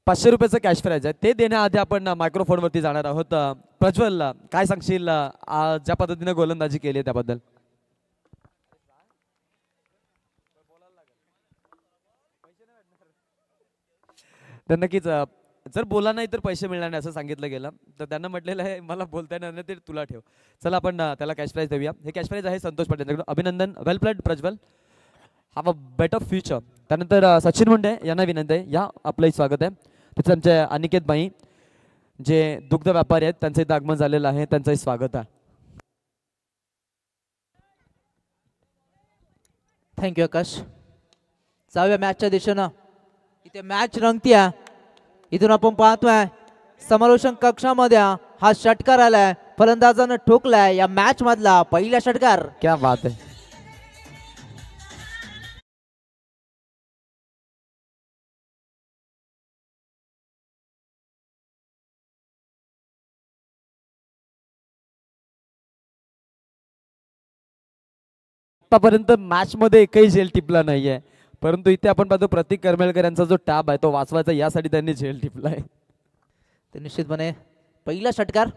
500 रुपयाचं cash price आहे ते देण्याआधी आपण मायक्रोफोनवरती जाणार आहोत. प्रज्वल काय सांगशील ज्या पद्धतीने गोलंदाजी केली आहे त्याबद्दल? तर नक्कीच जर बोला नाही तर पैसे मिळणार नाही असं सांगितलं गेलं, तर त्यांना म्हटलेलं आहे मला बोलता येणार नाही ते तुला ठेव. चला आपण त्याला कॅश प्राइज देऊया. हे कॅश प्राइज आहे संतोष पाटील यांच्याकडून. अभिनंदन, well played Prajwal, have a better future. त्यानंतर सचिन मुंडे यांना विनंती आहे, या आपलंही स्वागत आहे. तिथे आमचे अनिकेत बाई जे दुग्ध व्यापारी आहेत त्यांचं इथं आगमन झालेलं आहे, त्यांचंही स्वागत आहे. थँक्यू आकाश. जाऊया मॅचच्या दिशेनं. इथे मॅच रंगतीये. इथून आपण पाहतोय समालोचन कक्षामध्ये हा षटकार आलाय, फलंदाजानं ठोकलाय या मॅच मधला पहिला षटकार. क्या बात आहे. आतापर्यंत मॅच मध्ये एकही झेल टिपला नाहीये, परंतु इथे आपण पाहतो प्रतीक करमेळकर यांचा जो टॅब आहे तो वाचवायचा यासाठी त्यांनी झेल टिपलाय. तर निश्चितपणे पहिला षटकार.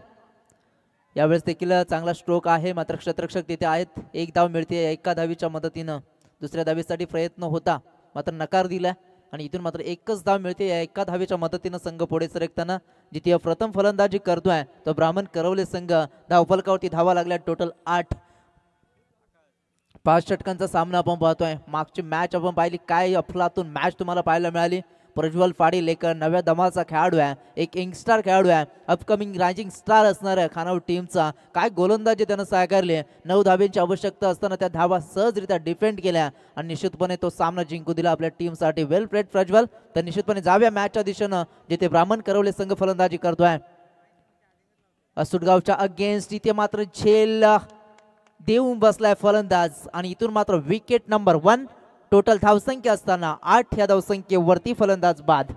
यावेळेस देखील चांगला स्ट्रोक आहे, मात्र क्षेत्ररक्षक तिथे आहेत. एक धाव मिळते एका धावीच्या मदतीनं. दुसऱ्या धावीसाठी प्रयत्न होता मात्र नकार दिला आणि इथून मात्र एकच धाव मिळते या एका धावीच्या मदतीनं संघ पुढे सरकताना. जिथे प्रथम फलंदाजी करतोय तो ब्राह्मण करवले संघ. धावफलकावरती धावा लागल्या टोटल 8. 5 षटकांचा सामना आपण पाहतोय. मागची मॅच आपण पाहिली, काय अफलातून मॅच तुम्हाला पाहायला मिळाली. प्रज्वल पाटील एक नव्या दमाचा खेळाडू आहे, एक यंगस्टार खेळाडू आहे, अपकमिंग रायझिंग स्टार असणार आहे खानावळ टीमचा. काय गोलंदाजी त्यानं साकारले. 9 धाब्यांची आवश्यकता असताना त्या धावा सहजरित्या डिफेंड केल्या आणि निश्चितपणे तो सामना जिंकू दिला आपल्या टीमसाठी. वेल प्लेड प्रज्वल. तर निश्चितपणे जाऊया मॅचच्या दिशेनं जिथे ब्राह्मण करवले संघ फलंदाजी करतोय. असुडगावच्या अगेन्स्ट इथे मात्र झेल देऊन बसलाय फलंदाज आणि इथून मात्र विकेट नंबर 1. टोटल धावसंख्या असताना 8 या धावसंख्येवरती फलंदाज बाद.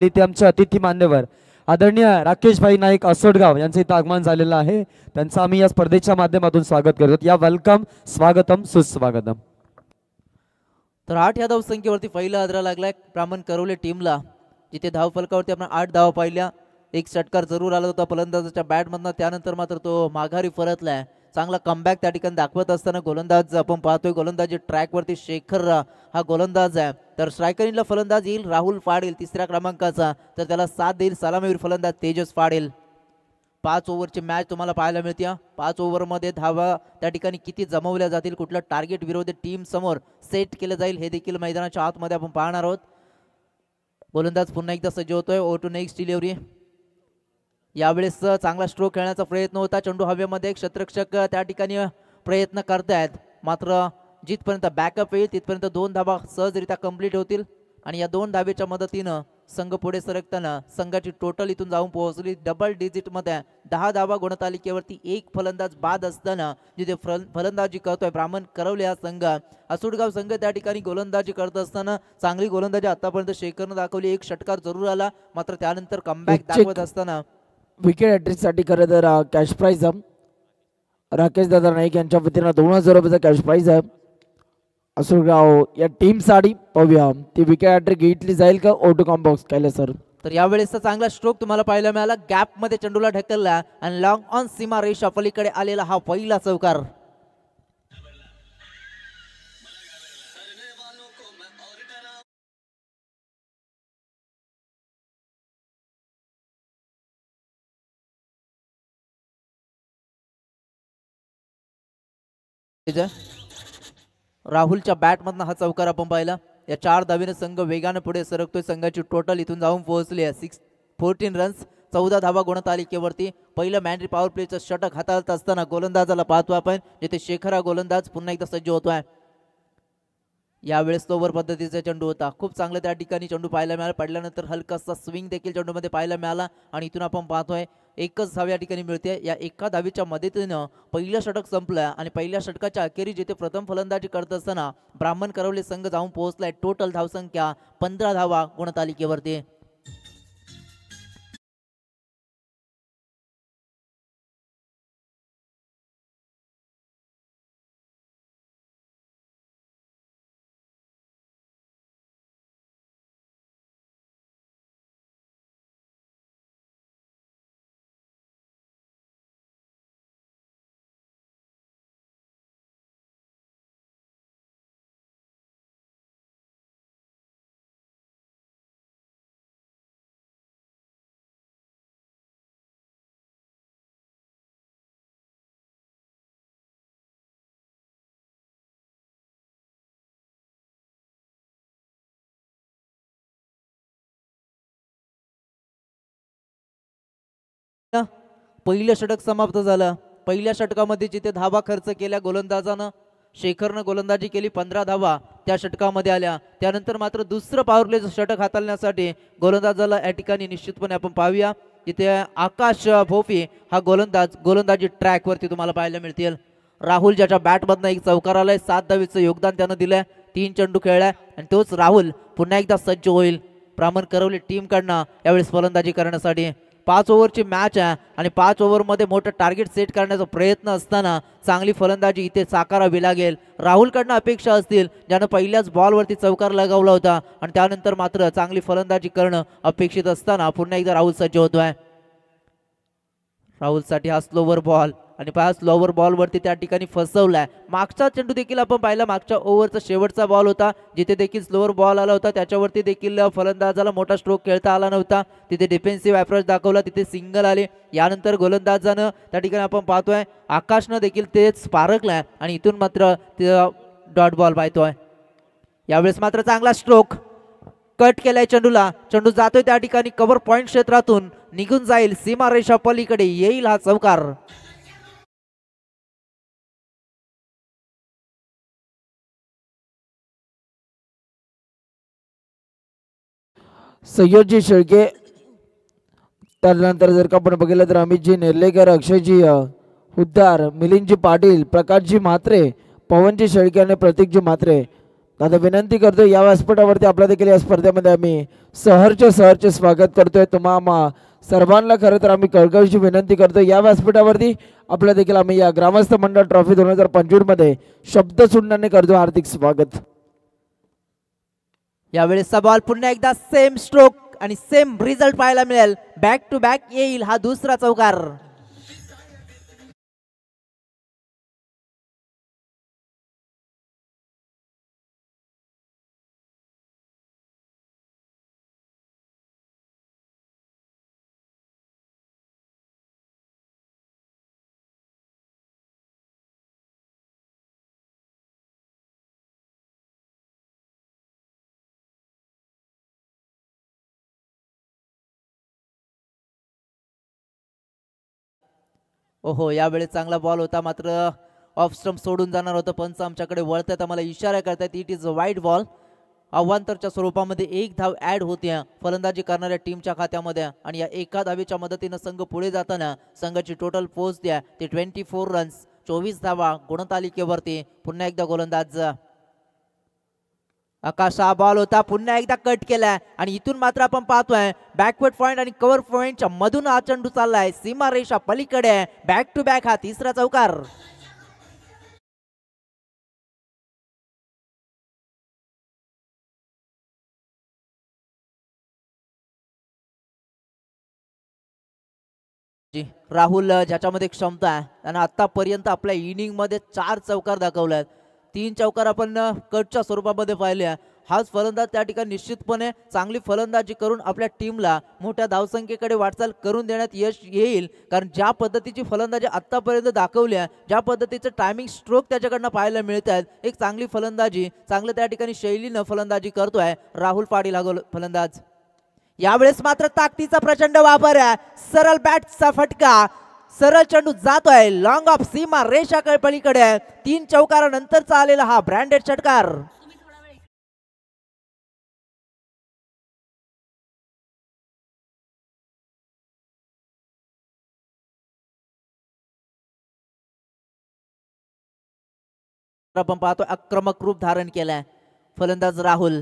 इथे आमचे अतिथी मान्यवर आदरणीय राकेश भाई नाईक असोडगाव यांचं इथं आगमन झालेलं आहे. त्यांचं आम्ही या स्पर्धेच्या माध्यमातून स्वागत करतो. या वेलकम, स्वागतम, सुस्वागतम. तर 8 या धावसंख्येवरती पहिला आदरा लागलाय ब्राह्मण करवले टीमला. जिथे धावफलकावरती आपण 8 धावा पाहिल्या. एक षटकार जरूर आला होता फलंदाजाच्या बॅटमधनं, त्यानंतर मात्र तो माघारी परतलाय. चांगला कमबॅक त्या ठिकाणी दाखवत असताना गोलंदाज आपण पाहतोय. गोलंदाजी ट्रॅकवरती शेखर हा गोलंदाज आहे. तर स्ट्रायकरला फलंदाज येईल राहुल फाडेल 3ऱ्या क्रमांकाचा, तर त्याला साथ देईल सलामीवीर फलंदाज तेजस फाडेल. 5 ओव्हरची मॅच तुम्हाला पाहायला मिळते. 5 ओव्हरमध्ये धावा त्या ठिकाणी किती जमवल्या जातील, कुठलं टार्गेट विरोधी टीम समोर सेट केलं जाईल हे देखील मैदानाच्या आतमध्ये आपण पाहणार आहोत. गोलंदाज पुन्हा एकदा सज्ज होतोय. ओ टू नेक्स्ट डिलिव्हरी. यावेळेस चांगला स्ट्रोक खेळण्याचा प्रयत्न होता. चेंडू हवेमध्ये क्षेत्ररक्षक त्या ठिकाणी प्रयत्न करतायत, मात्र जिथपर्यंत बॅकअप येईल तिथपर्यंत 2 धावा सहजरित्या कंप्लीट होतील आणि या 2 धावेच्या मदतीनं संघ पुढे सरकताना संघाची टोटल इथून जाऊन पोहोचली डबल डिजिटमध्ये. 10 धावा गुणतालिकेवरती एक फलंदाज बाद असताना जिथे फलंदाजी करतोय ब्राह्मण करवले हा संघ. असुडगाव संघ त्या ठिकाणी गोलंदाजी करत असताना चांगली गोलंदाजी आतापर्यंत शेखरनं दाखवली. एक षटकार जरूर आला, मात्र त्यानंतर कमबॅक दाखवत असताना विकेट हॅट्रिकसाठी खरं तर कॅश प्राईज राकेश दादा नाईक यांच्या वतीनं 2000 रुपयाचा कॅश प्राईज आहे. असुरगाव या टीमसाठी पाहूया ती विकेट हॅट्रिक घेतली जाईल का ओटू कॉम्बॉक्स केले सर. तर यावेळेस चांगला स्ट्रोक तुम्हाला पाहायला मिळाला. गॅप मध्ये चेंडूला ढकलला आणि लॉंग ऑन सीमा रेषा पलीकडे आलेला हा पहिला चौकार. राहुलच्या बॅटमधनं हा चौकार आपण पाहिला. या 4 धावेने संघ वेगाने पुढे सरकतोय. संघाची टोटल इथून जाऊन पोहोचली आहे 14 रन्स, 14 धावा गुणतालिकेवरती. पहिलं मॅन्ड्री पॉवर प्लेचं षटक हाताळत असताना गोलंदाजाला पाहतो आपण, जिथे शेखर हा गोलंदाज पुन्हा एकदा सज्ज होतोय. यावेळेस तो ओव्हर पद्धतीचा चेंडू होता. खूप चांगलं त्या ठिकाणी चेंडू पाहायला मिळाला. पडल्यानंतर हलकासा स्विंग देखील चेंडूमध्ये पाहायला मिळाला आणि इथून आपण पाहतोय एकच धाव या ठिकाणी मिळते. या एका धावीच्या मदतीनं पहिलं षटक संपलं आणि पहिल्या षटकाच्या अखेरी जिथे प्रथम फलंदाजी करत असताना ब्राह्मण करवले संघ जाऊन पोहोचलाय. टोटल धावसंख्या 15 धावा गुणतालिकेवरती. पहिलं षटक समाप्त झालं. पहिल्या षटकामध्ये जिथे धावा खर्च केल्या गोलंदाजानं, शेखरनं गोलंदाजी केली, 15 धावा त्या षटकामध्ये आल्या. त्यानंतर मात्र दुसरं पॉवर प्लेचं षटक हाताळण्यासाठी गोलंदाजाला या ठिकाणी निश्चितपणे आपण पाहूया. तिथे आकाश भोपी हा गोलंदाजी ट्रॅकवरती तुम्हाला पाहायला मिळतील. राहुल ज्याच्या बॅटमधनं एक चौकार आलाय, 7 धावीचं योगदान त्यानं दिलंय, 3 चेंडू खेळलाय आणि तोच राहुल पुन्हा एकदा सज्ज होईल ब्राह्मण करवले टीमकडनं यावेळेस फलंदाजी करण्यासाठी. 5 ओव्हरची मॅच आहे आणि 5 ओव्हरमध्ये मोठं टार्गेट सेट करण्याचा प्रयत्न असताना चांगली फलंदाजी इथे साकारावी लागेल. राहुलकडनं अपेक्षा असतील ज्यानं पहिल्याच बॉलवरती चौकार लगावला होता आणि त्यानंतर मात्र चांगली फलंदाजी करणं अपेक्षित असताना पुन्हा एकदा राहुल सज्ज होतोय. राहुलसाठी हा स्लोवर बॉल आणि पहा स्लोवर बॉलवरती त्या ठिकाणी फसवलाय. मागचा चेंडू देखील आपण पाहिला, मागच्या ओव्हरचा शेवटचा बॉल होता जिथे देखील स्लोवर बॉल आला होता. त्याच्यावरती देखील फलंदाजाला मोठा स्ट्रोक खेळता आला नव्हता. तिथे डिफेन्सिव्ह अप्रोच दाखवला, तिथे सिंगल आले. यानंतर गोलंदाजानं त्या ठिकाणी आपण पाहतोय आकाशनं देखील तेच पारखलाय आणि इथून मात्र डॉट बॉल पाहतोय. यावेळेस मात्र चांगला स्ट्रोक कट केलाय चेंडूला. चेंडू जातोय त्या ठिकाणी कव्हर पॉइंट क्षेत्रातून निघून जाईल, सीमारेषा पलीकडे येईल हा चौकार. सय्यदजी शेळके, त्यानंतर जर का आपण बघितलं तर अमितजी नेर्लेकर, अक्षयजी हुद्दार, मिलिंदजी पाटील, प्रकाशजी म्हात्रे, पवनजी शेळके आणि प्रतीकजी म्हात्रे. आता विनंती करतो या व्यासपीठावरती आपल्या देखील या स्पर्धेमध्ये आम्ही सहर्ष स्वागत करतोय. तुम्हा सर्वांना खरं तर आम्ही कळकळीची विनंती करतो या व्यासपीठावरती आपल्या देखील आम्ही या ग्रामस्थ मंडळ ट्रॉफी 2025 मध्ये शब्द सुंदरने करतो हार्दिक स्वागत. यावेळेसचा बॉल पुन्हा एकदा सेम स्ट्रोक आणि सेम रिझल्ट पाहायला मिळेल. बॅक टू बॅक येईल हा दुसरा चौकार. ओहो, यावेळेस चांगला बॉल होता मात्र ऑफ स्टंप सोडून जाणार होतं. पंच आमच्याकडे वळतात, आम्हाला इशारा करतात it is a wide ball. अवांतरच्या स्वरूपामध्ये एक धाव ऍड होते फलंदाजी करणाऱ्या टीमच्या खात्यामध्ये आणि या एका धावेच्या मदतीनं संघ पुढे जाताना संघाची टोटल पोहोचते ते 24 रन्स, 24 धावा गुणतालिकेवरती. पुन्हा एकदा गोलंदाज आकाश, हा बॉल होता पुन्हा एकदा कट केलाय आणि इथून मात्र आपण पाहतोय बॅकवर्ड पॉइंट आणि कव्हर पॉइंटच्या मधून हा चेंडू चाललाय सीमारेषा पलीकडे. बॅक टू बॅक हा तिसरा चौकार. राहुल ज्याच्यामध्ये क्षमता आहे आणि आतापर्यंत आपल्या इनिंग मध्ये 4 चौकार दाखवल्यात. 3 चौकार आपण कटच्या स्वरूपामध्ये पाहिले. हाच फलंदाज त्या ठिकाणी निश्चितपणे चांगली फलंदाजी करून आपल्या टीमला मोठ्या धावसंख्येकडे वाटचाल करून देण्यात यश येईल. कारण ज्या पद्धतीची फलंदाजी आतापर्यंत दाखवली आहे, ज्या पद्धतीचं टायमिंग स्ट्रोक त्याच्याकडनं पाहायला मिळत आहेत, एक चांगली फलंदाजी, चांगलं त्या ठिकाणी शैलीनं फलंदाजी करतोय राहुल पाटील हा फलंदाज. यावेळेस मात्र ताकदीचा प्रचंड वापर आहे. सरळ बॅटचा फटका, सरळ चेंडू जातोय लॉंग ऑफ सीमा रेषा पलीकडे. 3 चौकारानंतरचा आलेला हा ब्रँडेड षटकार. आपण पाहतो आक्रमक रूप धारण केलाय फलंदाज राहुल.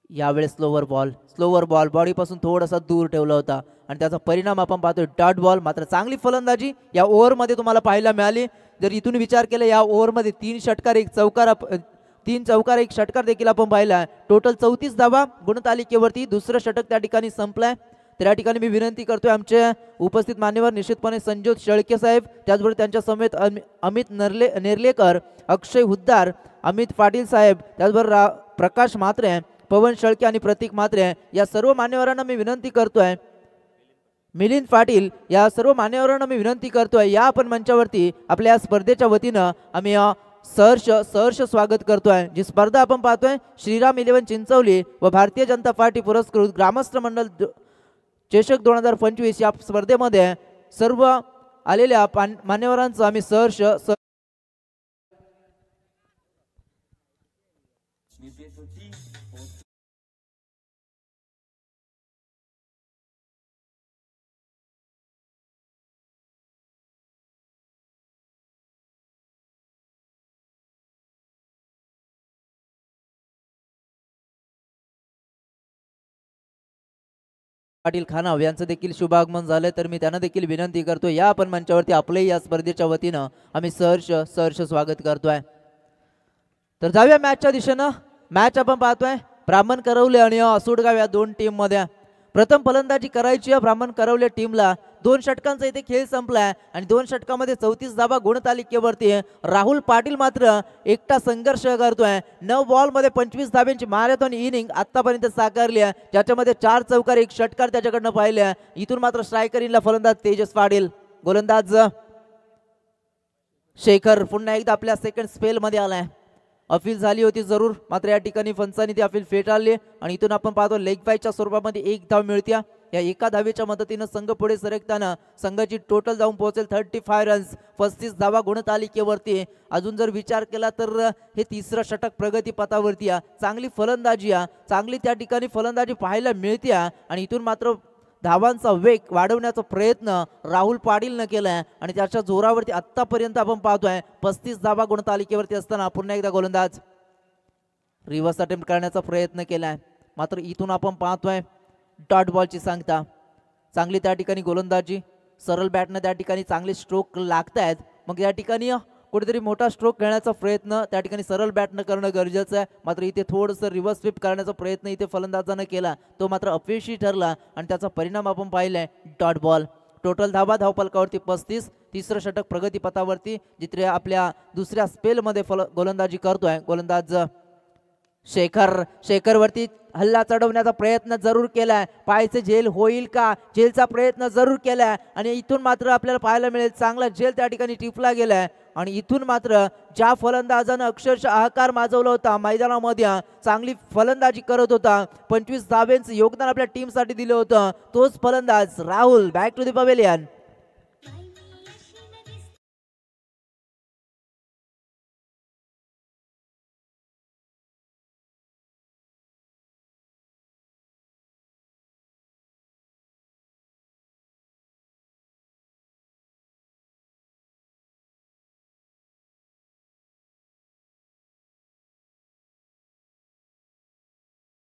यावेळेस स्लोवर बॉल बॉडीपासून थोडासा दूर ठेवला होता आणि त्याचा परिणाम आपण पाहतोय डॉट बॉल. मात्र चांगली फलंदाजी या ओव्हरमध्ये तुम्हाला पाहायला मिळाली. जर इथून विचार केला या ओव्हरमध्ये 3 षटकार 1 चौकार 1 षटकार देखील आपण पाहिला. टोटल 34 धावा गुणतालिकेवरती. दुसरं षटक त्या ठिकाणी संपलंय. तर या ठिकाणी मी विनंती करतोय आमचे उपस्थित मान्यवर निश्चितपणे संजोत शेळके साहेब, त्याचबरोबर त्यांच्या समेत अमित नेर्लेकर, अक्षय हुद्दार, अमित पाटील साहेब, त्याचबरोबर प्रकाश म्हात्रे, पवन शेळके आणि प्रतीक म्हात्रे या सर्व मान्यवरांना मी विनंती करतोय. मिलिंद पाटील या सर्व मान्यवरांना मी विनंती करतोय या आपण मंचावरती आपल्या स्पर्धेच्या वतीनं आम्ही सहर्ष स्वागत करतोय. जी स्पर्धा आपण पाहतोय श्रीराम 11 चिंचवली व भारतीय जनता पार्टी पुरस्कृत ग्रामस्थ मंडळ चषक 2025 या स्पर्धेमध्ये सर्व आलेल्या मान्यवरांचं आम्ही सहर्ष पाटील खानाव यांचं देखील शुभागमन झालं. तर मी त्यांना देखील विनंती करतो या आपण मंचावरती आपले या स्पर्धेच्या वतीनं आम्ही सहर्ष स्वागत करतोय. तर जाऊया मॅचच्या दिशेनं. मॅच आपण पाहतोय ब्राह्मण करवले आणि असोडगाव या 2 टीम मध्ये. प्रथम फलंदाजी करायची ब्राह्मण करवले टीमला. 2 षटकांचा इथे खेळ संपलाय आणि 2 षटकामध्ये 34 धावा गुणतालिकेवरती. राहुल पाटील मात्र एकटा संघर्ष करतोय. 9 बॉलमध्ये 25 धाब्यांची मॅरेथॉन इनिंग आतापर्यंत साकारली आहे, ज्याच्यामध्ये 4 चौकार 1 षटकार त्याच्याकडनं पाहिले. इथून मात्र स्ट्रायकरीला फलंदाज तेजस पाटील, गोलंदाज शेखर पुन्हा एकदा आपल्या सेकंड स्पेल मध्ये आलाय. अपील झाली होती जरूर, मात्र या ठिकाणी पंचांनी ती अपील फेटाळली आणि इथून आपण पाहतो लेग बायच्या स्वरूपामध्ये 1 धाव मिळते. या एका धावेच्या मदतीनं संघ पुढे सरकताना संघाची टोटल जाऊन पोहोचेल 35 रन्स, 35 धावा गुणतालिकेवरती. अजून जर विचार केला तर हे 3रं षटक प्रगतीपथावरती आहे. चांगली फलंदाजी आहे, चांगली त्या ठिकाणी फलंदाजी पाहायला मिळते आणि इथून मात्र धावांचा वेग वाढवण्याचा प्रयत्न राहुल पाटीलनं केलाय आणि त्याच्या जोरावरती आतापर्यंत आपण पाहतोय 35 धावा गुणतालिकेवरती असताना पुन्हा एकदा गोलंदाज रिव्हर्स अटेम्प्ट करण्याचा प्रयत्न केलाय. मात्र इथून आपण पाहतोय डॉट बॉलची सांगता. चांगली त्या ठिकाणी गोलंदाजी, सरळ बॅटनं त्या ठिकाणी चांगले स्ट्रोक लागतायत. मग या ठिकाणी कुठेतरी मोठा स्ट्रोक खेळण्याचा प्रयत्न त्या ठिकाणी सरळ बॅटनं करणं गरजेचं आहे. मात्र इथे थोडंसं रिव्हर्स स्वीप करण्याचा प्रयत्न इथे फलंदाजानं केला, तो मात्र अपयशी ठरला आणि त्याचा परिणाम आपण पाहिलाय डॉट बॉल. टोटल धावपलकावरती 35. 3रं षटक प्रगतीपथावरती, जिथे आपल्या दुसऱ्या स्पेलमध्ये गोलंदाजी करतोय गोलंदाज शेखरवरती हल्ला चढवण्याचा प्रयत्न जरूर केलाय. पायाचे झेल होईल का, झेलचा प्रयत्न जरूर केलाय आणि इथून मात्र आपल्याला पाहायला मिळेल चांगला झेल त्या ठिकाणी टिपला गेलाय आणि इथून मात्र ज्या फलंदाजानं अक्षरशः हाहाकार माजवला होता मैदानामध्ये, चांगली फलंदाजी करत होता, 25 धाब्यांचं योगदान आपल्या टीमसाठी दिलं होतं, तोच फलंदाज Rahul back to the pavilion.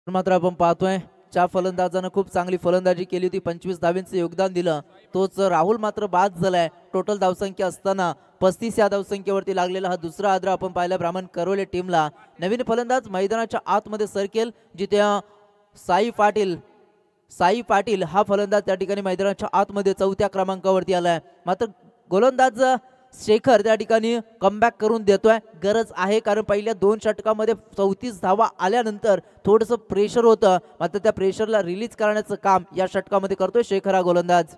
मात्र आपण पाहतोय ज्या फलंदाजानं खूप चांगली फलंदाजी केली होती, 25 धाब्यांचं योगदान दिलं, तोच राहुल मात्र बाद झालाय. टोटल धावसंख्या असताना 35 या धावसंख्येवरती लागलेला हा दुसरा आदरा आपण पाहिला ब्राह्मण करवले टीमला. नवीन फलंदाज मैदानाच्या आतमध्ये सरकेल, जिथे साई पाटील हा फलंदाज त्या ठिकाणी मैदानाच्या आतमध्ये 4थ्या क्रमांकावरती आलाय. मात्र गोलंदाज शेखर त्या ठिकाणी कमबॅक करून देतोय. गरज आहे, कारण पहिल्या 2 षटकामध्ये 34 धावा आल्यानंतर थोडंसं प्रेशर होतं, मात्र त्या प्रेशरला रिलीज करण्याचं काम या षटकामध्ये करतोय शेखर हा गोलंदाज.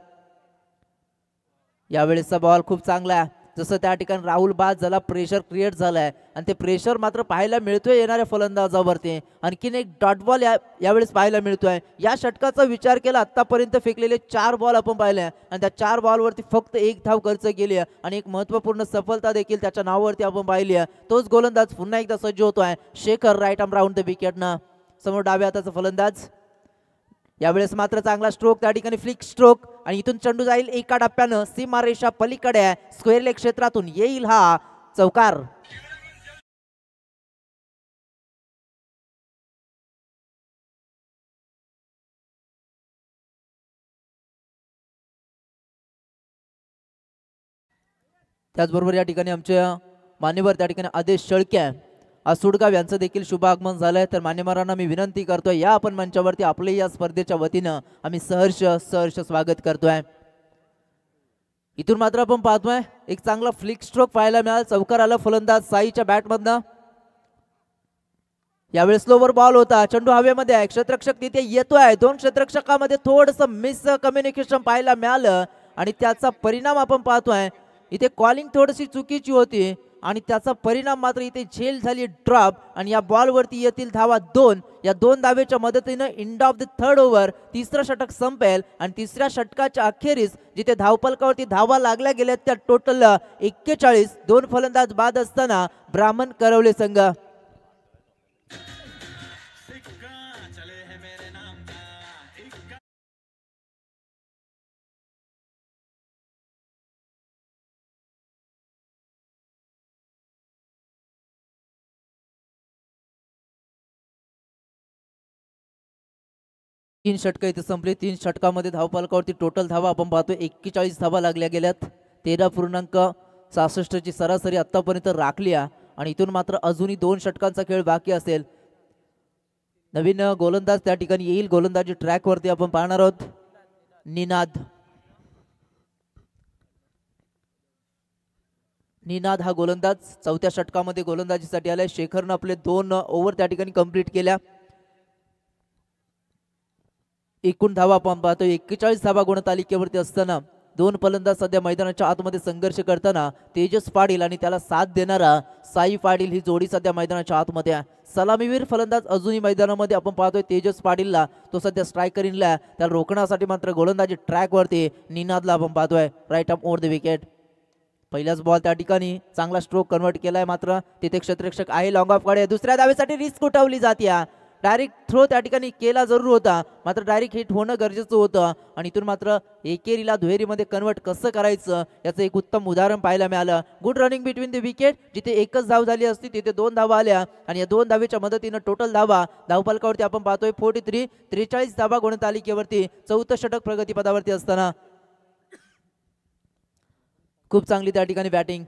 यावेळेसचा बॉल खूप चांगला आहे. जसं त्या ठिकाणी राहुल बाद झाला, प्रेशर क्रिएट झालाय आणि ते प्रेशर मात्र पाहायला मिळतोय येणाऱ्या फलंदाजावरती. आणखीन एक डॉट बॉल यावेळेस पाहायला मिळतोय. या षटकाचा विचार केला आतापर्यंत फेकलेले 4 बॉल आपण पाहिले आणि त्या 4 बॉलवरती फक्त 1 धाव खर्च केली आणि एक महत्त्वपूर्ण सफलता देखील त्याच्या नावावरती आपण पाहिली. तोच गोलंदाज पुन्हा एकदा सज्ज होतोय Shekhar right arm round the विकेटनं. समोर डाव्या हाताचा फलंदाज. यावेळेस मात्र चांगला स्ट्रोक त्या ठिकाणी फ्लिक स्ट्रोक आणि इथून चेंडू जाईल एका टप्प्यानं सीमारेषा पलीकडे स्क्वेअर लेग क्षेत्रातून येईल हा चौकार. त्याचबरोबर या ठिकाणी आमच्या मान्यवर त्या ठिकाणी आदेश शेळके आसुडगाव यांचं देखील शुभ आगमन झालंय. तर मान्यवरांना मी विनंती करतोय या आपण मंचावरती आपले या स्पर्धेच्या वतीनं आम्ही सहर्ष स्वागत करतोय. इथून मात्र आपण पाहतोय एक चांगला फ्लिक स्ट्रोक पाहायला मिळाला. चौकार आला फलंदाज साईच्या बॅटमधनं. यावेळी स्लोवर बॉल होता, चेंडू हवेमध्ये आहे, क्षेत्ररक्षक तिथे येतोय. दोन क्षेत्ररक्षकामध्ये थोडंसं मिस कम्युनिकेशन पाहायला मिळालं आणि त्याचा परिणाम आपण पाहतोय. इथे कॉलिंग थोडीशी चुकीची होती आणि त्याचा परिणाम मात्र इथे झेल झाली ड्रॉप आणि या बॉलवरती येतील धावा 2. या 2 धावेच्या मदतीनं end of the third over तिसरं षटक संपेल आणि तिसऱ्या षटकाच्या अखेरीस जिथे धावफलकावरती धावा लागल्या गेल्या त्या टोटल 41. 2 फलंदाज बाद असताना ब्राह्मण करवले संघ. तीन षटकं इथे संपली. 3 षटकामध्ये धावफलकावरती टोटल धावा आपण पाहतो 41 धावा लागल्या गेल्यात. 13.66 ची सरासरी आतापर्यंत राखली आहे आणि इथून मात्र अजूनही 2 षटकांचा खेळ बाकी असेल. नवीन गोलंदाज त्या ठिकाणी येईल. गोलंदाजी ट्रॅक वरती आपण पाहणार आहोत. निनाद हा गोलंदाज चौथ्या षटकामध्ये गोलंदाजीसाठी आलाय. शेखरनं आपले 2 ओव्हर त्या ठिकाणी कंप्लीट केल्या. एकूण धावा आपण पाहतो 41 धावा गुणतालिकेवरती असताना 2 फलंदाज सध्या मैदानाच्या आतमध्ये संघर्ष करताना तेजस पाटील आणि त्याला साथ देणारा साई पाटील ही जोडी सध्या मैदानाच्या आतमध्ये आहे. सलामीवीर फलंदाज अजूनही मैदानामध्ये आपण पाहतोय तेजस पाटीलला. तो सध्या स्ट्रायकर इनला. त्याला रोखण्यासाठी मात्र गोलंदाजी ट्रॅकवरती निनादला आपण पाहतोय right arm over the wicket. पहिलाच बॉल त्या ठिकाणी चांगला स्ट्रोक कन्वर्ट केलाय. मात्र तिथे क्षेत्ररक्षक आहे लॉंग ऑफ कडे. दुसऱ्या धावेसाठी रिस्क उठवली जाते. डायरेक्ट थ्रो त्या ठिकाणी केला जरूर होता, मात्र डायरेक्ट हिट होणं गरजेचं होतं आणि इथून मात्र एकेरीला दुहेरीमध्ये कन्वर्ट कसं करायचं याचं एक उत्तम उदाहरण पाहायला मिळालं. Good running between the wicket. जिथे एकच धाव झाली असती तिथे 2 धावा आल्या आणि या 2 धावेच्या मदतीनं टोटल धावा धावफलकावरती आपण पाहतोय 43. 43 धावा गुणतालिकेवरती 4थं षटक प्रगतीपदावरती असताना खूप चांगली त्या ठिकाणी बॅटिंग.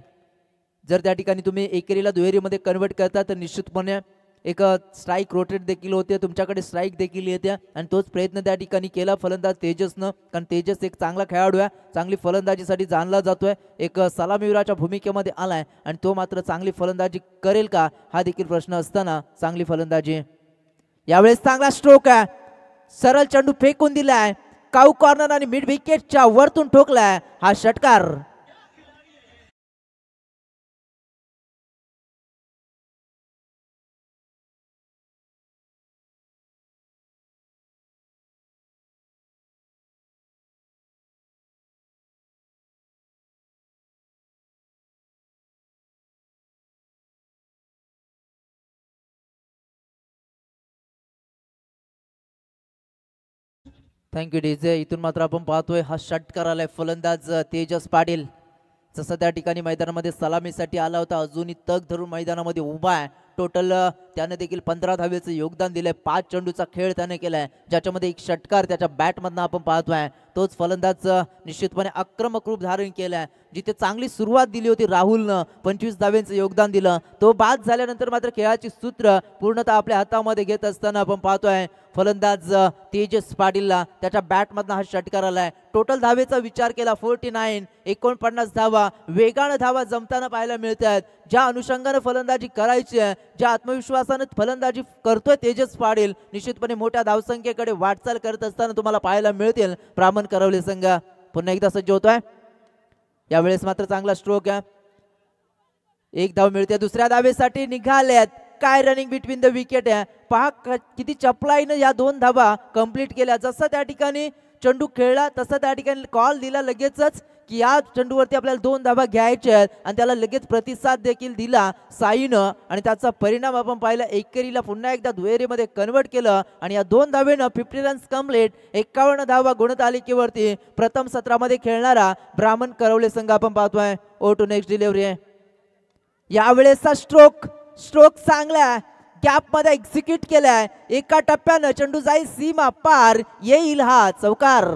जर त्या ठिकाणी तुम्ही एकेरीला दुहेरीमध्ये कन्वर्ट करता तर निश्चितपणे एक स्ट्राईक रोटेट देखील होते, तुमच्याकडे स्ट्राईक देखील येते आणि तोच प्रयत्न त्या ठिकाणी केला फलंदाज तेजसनं. कारण तेजस एक चांगला खेळाडू आहे, चांगली फलंदाजीसाठी जाणला जातोय, एक सलामीवीराच्या भूमिकेमध्ये आलाय आणि तो मात्र चांगली फलंदाजी करेल का हा देखील प्रश्न असताना चांगली फलंदाजी. यावेळेस चांगला स्ट्रोक आहे, सरळ चेंडू फेकून दिलाय, काऊ कॉर्नर आणि मिड विकेटच्या वरतून ठोकलाय हा षटकार. Thank you DJ. इथून मात्र आपण पाहतोय हा षटकार आलाय फलंदाज तेजस पाटील. जसं त्या ठिकाणी मैदानामध्ये सलामीसाठी आला होता, अजूनही तग धरून मैदानामध्ये उभा आहे. टोटल त्याने देखील 15 धावेचं योगदान दिलंय. 5 चेंडूचा खेळ त्याने केलाय, ज्याच्यामध्ये एक षटकार त्याच्या बॅटमधनं आपण पाहतोय. तोच फलंदाज निश्चितपणे आक्रमक रूप धारण केलाय. जिथे चांगली सुरुवात दिली होती राहुलनं, 25 धावेचं योगदान दिलं, तो बाद झाल्यानंतर मात्र खेळाची सूत्र पूर्णतः आपल्या हातामध्ये घेत असताना आपण पाहतोय फलंदाज तेजस पाटीलला त्याच्या बॅटमधनं हा षटकार आलाय. टोटल धावेचा विचार केला 49, 49 धावा वेगानं धावा जमताना पाहायला मिळतात. ज्या अनुषंगानं फलंदाजी करायची आहे, ज्या आत्मविश्वासानं फलंदाजी करतोय तेजस पाटील, निश्चितपणे मोठ्या धावसंख्येकडे वाटचाल करत असताना तुम्हाला पाहायला मिळतील. ब्राह्मण करवले संघ पुन्हा एकदा सज्ज होतोय. यावेळेस मात्र चांगला स्ट्रोक आहे, 1 धाव मिळते. दुसऱ्या धावेसाठी निघाल्यात. काय रनिंग बिटवीन द विकेट आहे पहा, किती चपलाईनं या 2 धावा कंप्लीट केल्या. जसं त्या ठिकाणी चेंडू खेळला तसं त्या ठिकाणी कॉल दिला लगेचच की या चेंडूवरती आपल्याला 2 धावा घ्यायच्या आहेत आणि त्याला लगेच प्रतिसाद देखील दिला साईनं आणि त्याचा परिणाम आपण पाहिला. एकेरीला पुन्हा एकदा दुहेरीमध्ये कन्वर्ट केलं आणि या 2 धावेनं 50 रन्स कंप्लीट. 51 धावा गुणतालिकेवरती प्रथम सत्रामध्ये खेळणारा ब्राह्मण करवले संघ आपण पाहतोय. ओ टू नेक्स्ट डिलिव्हरी आहे. यावेळेसचा स्ट्रोक स्ट्रोक चांगला गॅप मध्ये एक्झिक्यूट केलाय. एका टप्प्यानं चेंडू जाईल सीमा पार, येईल हा चौकार.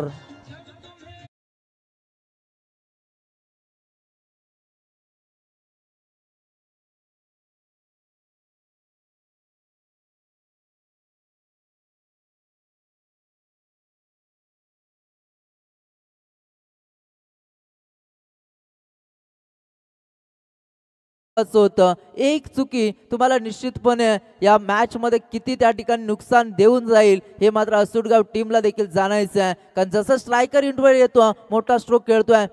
होतं एक चुकी तुम्हाला निश्चितपणे या मॅच मध्ये किती त्या ठिकाणी नुकसान देऊन जाईल हे मात्र असुडगाव टीमला देखील जाणायचं आहे. कारण जसं स्ट्रायकर इंटरव्ह्यू येतो मोठा स्ट्रोक खेळतोय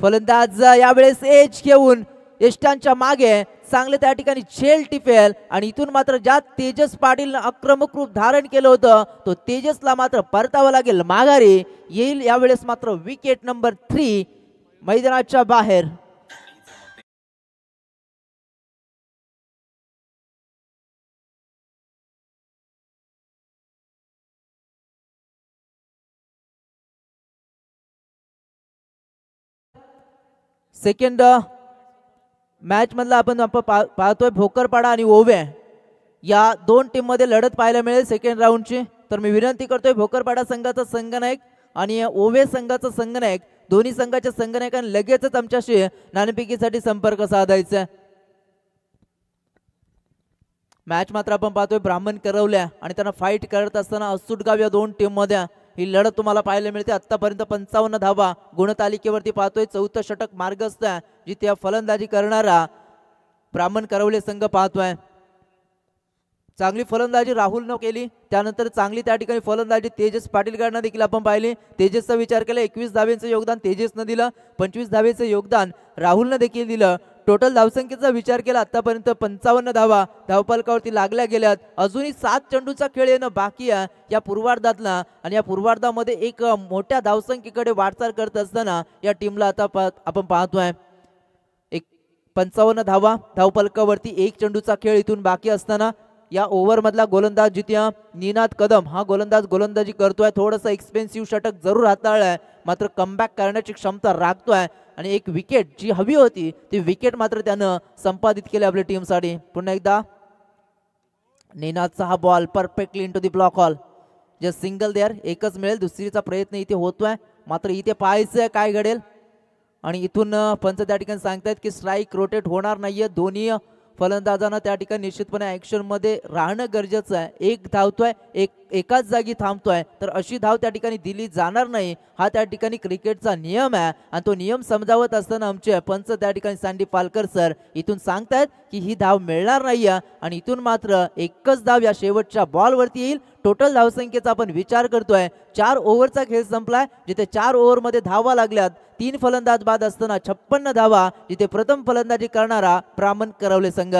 फलंदाज यावेळेस एज घेऊन यष्टांच्या मागे चांगले त्या ठिकाणी झेल टिपेल आणि इथून मात्र ज्या तेजस पाटील आक्रमक रूप धारण केलं होतं तो तेजसला मात्र परतावं लागेल माघारी. येईल यावेळेस मात्र विकेट नंबर 3 मैदानाच्या बाहेर. सेकंड मॅच मधला आपण पाहतोय भोकरपाडा आणि ओवे या दोन टीम मध्ये लढत पाहायला मिळेल सेकंड राऊंडची. तर मी विनंती करतोय भोकरपाडा संघाचा संघनायक आणि ओवे संघाचा संघनायक दोन्ही संघाच्या संघनायकांनी लगेचच आमच्याशी नाणेफेकीसाठी संपर्क साधायचा. मॅच मात्र आपण पाहतोय ब्राह्मण करवल्या आणि त्यांना फाईट करत असताना असुटगाव या दोन टीम मध्ये ही लढत तुम्हाला पाहायला मिळते. आतापर्यंत 55 धावा गुणतालिकेवरती पाहतोय. 4थं षटक मार्गस्थ जिथे फलंदाजी करणारा ब्राह्मण करवले संघ पाहतोय. चांगली फलंदाजी राहुलनं केली त्यानंतर चांगली त्या ठिकाणी फलंदाजी तेजस पाटीलकडनं देखील आपण पाहिली. तेजसचा विचार केला 21 धावेचं योगदान तेजसनं दिलं. 25 धावेचं योगदान राहुलनं देखील दिलं. टोटल धावसंख्येचा विचार केला आतापर्यंत 55 धावा धावफलकावरती लागल्या गेल्यात. अजूनही 7 चेंडूचा खेळ येणं बाकी आहे या पूर्वार्धातला आणि या पूर्वार्धामध्ये एक मोठ्या धावसंख्येकडे वाटचाल करत असताना या टीमला आता आपण पाहतोय 55 धावा धावफलकावरती 1 चेंडूचा खेळ इथून बाकी असताना या ओव्हर मधला गोलंदाज जिथे निनाद कदम हा गोलंदाजी करतोय. थोडंसं एक्सपेन्सिव्ह षटक जरूर हाताळलंय मात्र कमबॅक करण्याची क्षमता राखतोय आणि एक विकेट जी हवी होती ती विकेट मात्र त्यानं संपादित केली आपल्या टीमसाठी. पुन्हा एकदा निनादचा हा ball perfectly into the block hall. जे सिंगल देअर एकच मिळेल. दुसरीचा प्रयत्न इथे होतोय मात्र इथे पाहायचं काय घडेल आणि इथून पंच त्या ठिकाणी सांगतायत की स्ट्राईक रोटेट होणार नाहीये. दोन्ही फलंदाजांना त्या ठिकाणी निश्चितपणे ऍक्शन मध्ये राहणं गरजेचं आहे. एक धावतोय एकाच जागी थांबतोय तर अशी धाव त्या ठिकाणी दिली जाणार नाही हा त्या ठिकाणी क्रिकेटचा नियम आहे आणि तो नियम समजावत असताना आमचे पंच त्या ठिकाणी सँडी पालकर सर इथून सांगतायत की ही धाव मिळणार नाहीये आणि इथून मात्र एकच धाव या शेवटच्या बॉलवरती येईल. टोटल धावसंख्येचा आपण विचार करतोय 4 ओव्हरचा खेळ संपलाय जिथे 4 ओव्हर मध्ये धावा लागल्यात. 3 फलंदाज बाद असताना 56 धावा जिथे प्रथम फलंदाजी करणारा ब्राह्मण करवले संघ.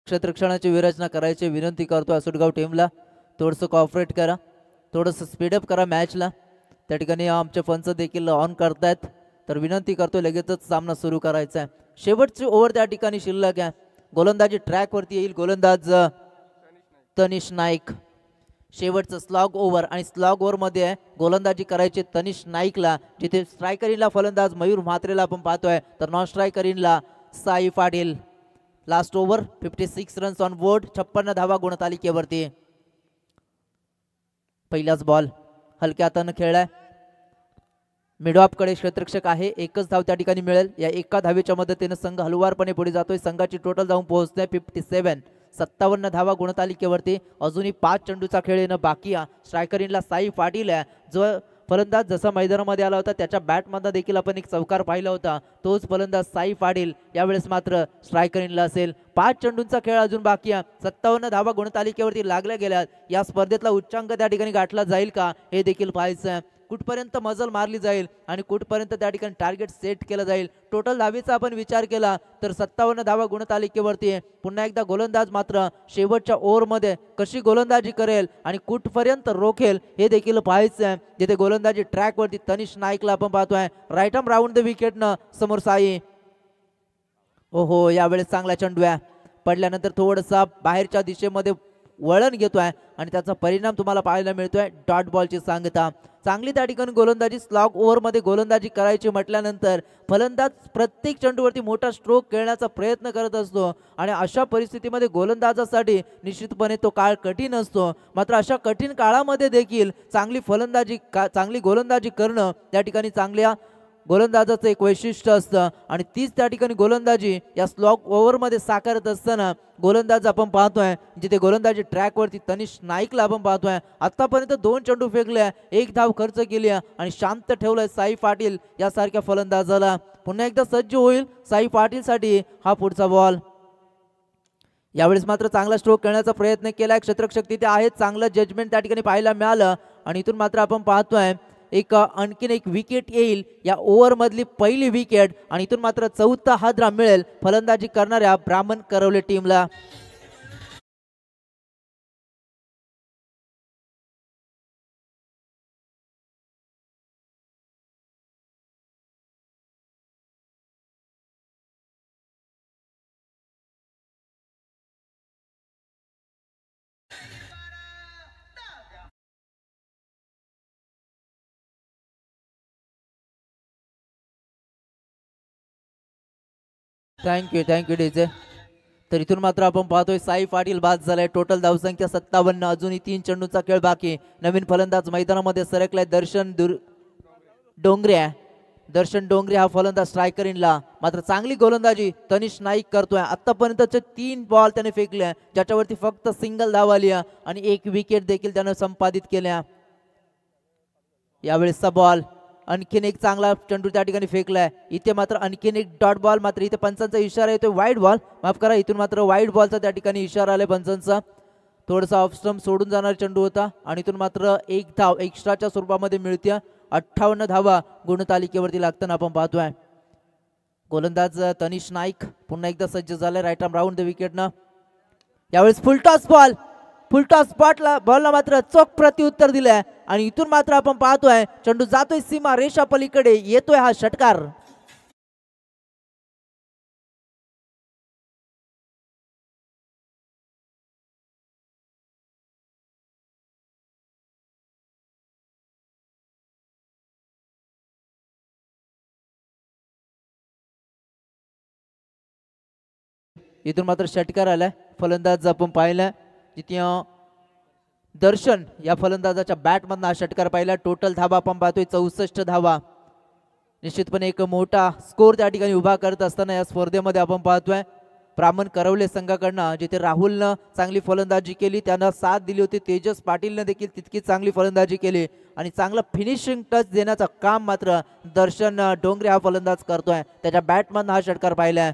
क्षेत्ररक्षणाची विरचना करायची विनंती करतो असुटगाव टीमला. थोडंसं कॉपरेट करा, थोडंसं स्पीडअप करा मॅचला. त्या ठिकाणी आमचे पंच देखील ऑन करतायत तर विनंती करतो लगेचच सामना सुरू करायचा आहे. शेवटची ओव्हर त्या ठिकाणी शिल्लक आहे. गोलंदाजी ट्रॅकवरती येईल गोलंदाज तनिष नाईक. शेवटचं स्लॉग ओव्हर आणि स्लॉग ओव्हरमध्ये आहे गोलंदाजी करायची तनिष नाईकला जिथे स्ट्रायकरीनला फलंदाज मयूर म्हात्रेला आपण पाहतोय तर नॉन स्ट्रायकरीनला Sai Patil. Last over 56 runs on board 56 धावा गुणतालिकेवरती. पहिलाच बॉल हलक्या हातानं खेळलाय. मिडऑफ कडे क्षेत्ररक्षक आहे. एकच धाव त्या ठिकाणी मिळेल. या एका धावेच्या मदतीने संघ हलवारपणे पुढे जातोय. संघाची टोटल धाव पोहोचते 57. 57 धावा गुणतालिकेवरती. अजूनही 5 चेंडूचा खेळ येणं बाकी आहे. स्ट्रायकरीनला साई पाटील आहे जो फलंदाज जसा मैदानामध्ये आला होता त्याच्या बॅटमधनं देखील आपण एक चौकार पाहिला होता. तोच फलंदाज साई पाटील यावेळेस मात्र स्ट्रायकर इनला असेल. 5 चेंडूंचा खेळ अजून बाकी आहे. 57 धावा गुणतालिकेवरती लागल्या गेल्यात. या स्पर्धेतला उच्चांक त्या ठिकाणी गाठला जाईल का हे देखील पाहायचं आहे. कुठपर्यंत मजल मारली जाईल आणि कुठपर्यंत त्या ठिकाणी टार्गेट सेट केलं जाईल. टोटल धावेचा आपण विचार केला तर 57 धावा गुणतालिकेवरती. पुन्हा एकदा गोलंदाज मात्र शेवटच्या ओव्हरमध्ये कशी गोलंदाजी करेल आणि कुठपर्यंत रोखेल हे देखील पाहायचं आहे. जिथे गोलंदाजी ट्रॅकवरती तनिष नाईकला आपण पाहतोय. राईट आर्म राऊंड द विकेटनं समोर साई. ओहो, यावेळेस चांगला चेंडू आहे. पडल्यानंतर थोडंसा बाहेरच्या दिशेमध्ये वळण घेतोय आणि त्याचा परिणाम तुम्हाला पाहायला मिळतोय. डॉट बॉलची सांगता. चांगली त्या ठिकाणी गोलंदाजी स्लॉग ओव्हरमध्ये गोलंदाजी करायची म्हटल्यानंतर फलंदाज प्रत्येक चेंडूवरती मोठा स्ट्रोक खेळण्याचा प्रयत्न करत असतो आणि अशा परिस्थितीमध्ये गोलंदाजासाठी निश्चितपणे तो काळ कठीण असतो. मात्र अशा कठीण काळामध्ये देखील चांगली गोलंदाजी करणं त्या ठिकाणी चांगल्या गोलंदाजाचं एक वैशिष्ट्य असतं आणि तीच त्या ठिकाणी गोलंदाजी या स्लॉग ओव्हरमध्ये साकारत असताना गोलंदाज आपण पाहतोय. जिथे गोलंदाजी ट्रॅकवरती तनिष नाईकला आपण पाहतोय. आतापर्यंत 2 चेंडू फेकले, 1 धाव खर्च केली आणि शांत ठेवलंय साई पाटील यासारख्या फलंदाजाला. पुन्हा एकदा सज्ज होईल साई पाटीलसाठी हा पुढचा बॉल. यावेळेस मात्र चांगला स्ट्रोक खेळण्याचा प्रयत्न केलाय. क्षेत्ररक्षक तिथे आहेत. चांगलं जजमेंट त्या ठिकाणी पाहायला मिळालं आणि इथून मात्र आपण पाहतोय आणखीन एक विकेट येईल. या ओव्हर मधली पहिली विकेट आणि इथून मात्र 4था हादरा मिळेल फलंदाजी करणाऱ्या ब्राह्मण करवले टीमला. Thank you DJ. तर इथून मात्र आपण पाहतोय साई पाटील बाद झालाय. टोटल धावसंख्या 57. अजूनही 3 चेंडूंचा खेळ बाकी. नवीन फलंदाज मैदानामध्ये सरकलाय दर्शन डोंगरे हा फलंदाज स्ट्रायकर इनला. मात्र चांगली गोलंदाजी तनिष नाईक करतोय. आतापर्यंतचे 3 बॉल त्याने फेकले ज्याच्यावरती फक्त सिंगल धाव आली आणि 1 विकेट देखील त्याने संपादित केल्या. यावेळेसचा बॉल आणखीन एक चांगला चेंडू त्या ठिकाणी फेकलाय. इथे मात्र आणखीन एक डॉट बॉल. मात्र इथे पंचांचा इशारा येतोय वाईड बॉल. माफ करा, इथून मात्र वाईड बॉलचा त्या ठिकाणी इशारा आलाय पंचांचा. थोडासा ऑफ स्टंप सोडून जाणारा चेंडू होता आणि इथून मात्र 1 धाव एक्स्ट्राच्या स्वरूपामध्ये मिळते. 58 धावा गुणतालिकेवरती लागताना आपण पाहतोय. गोलंदाज तनिष नाईक पुन्हा एकदा सज्ज झालाय राईट आर्म राऊंड द विकेटनं. यावेळेस फुलटॉस स्पॉटला बॉलला मात्र चोख प्रत्युत्तर दिलंय आणि इथून मात्र आपण पाहतोय चेंडू जातोय सीमा रेषा पलीकडे. येतोय हा षटकार. इथून मात्र षटकार आलाय. फलंदाज आपण पाहिलाय जिथे दर्शन या फलंदाजाच्या बॅटमधनं हा षटकार पाहिला. टोटल धावा आपण पाहतोय 64 धावा. निश्चितपणे एक मोठा स्कोर त्या ठिकाणी उभा करत असताना या स्पर्धेमध्ये आपण पाहतोय ब्राह्मण करवले संघाकडनं जिथे राहुलनं चांगली फलंदाजी केली, त्यांना साथ दिली होती. तेजस पाटीलनं देखील तितकीच चांगली फलंदाजी केली आणि चांगलं फिनिशिंग टच देण्याचं काम मात्र दर्शन डोंगरे हा फलंदाज करतोय. त्याच्या बॅटमधनं हा षटकार पाहिलाय.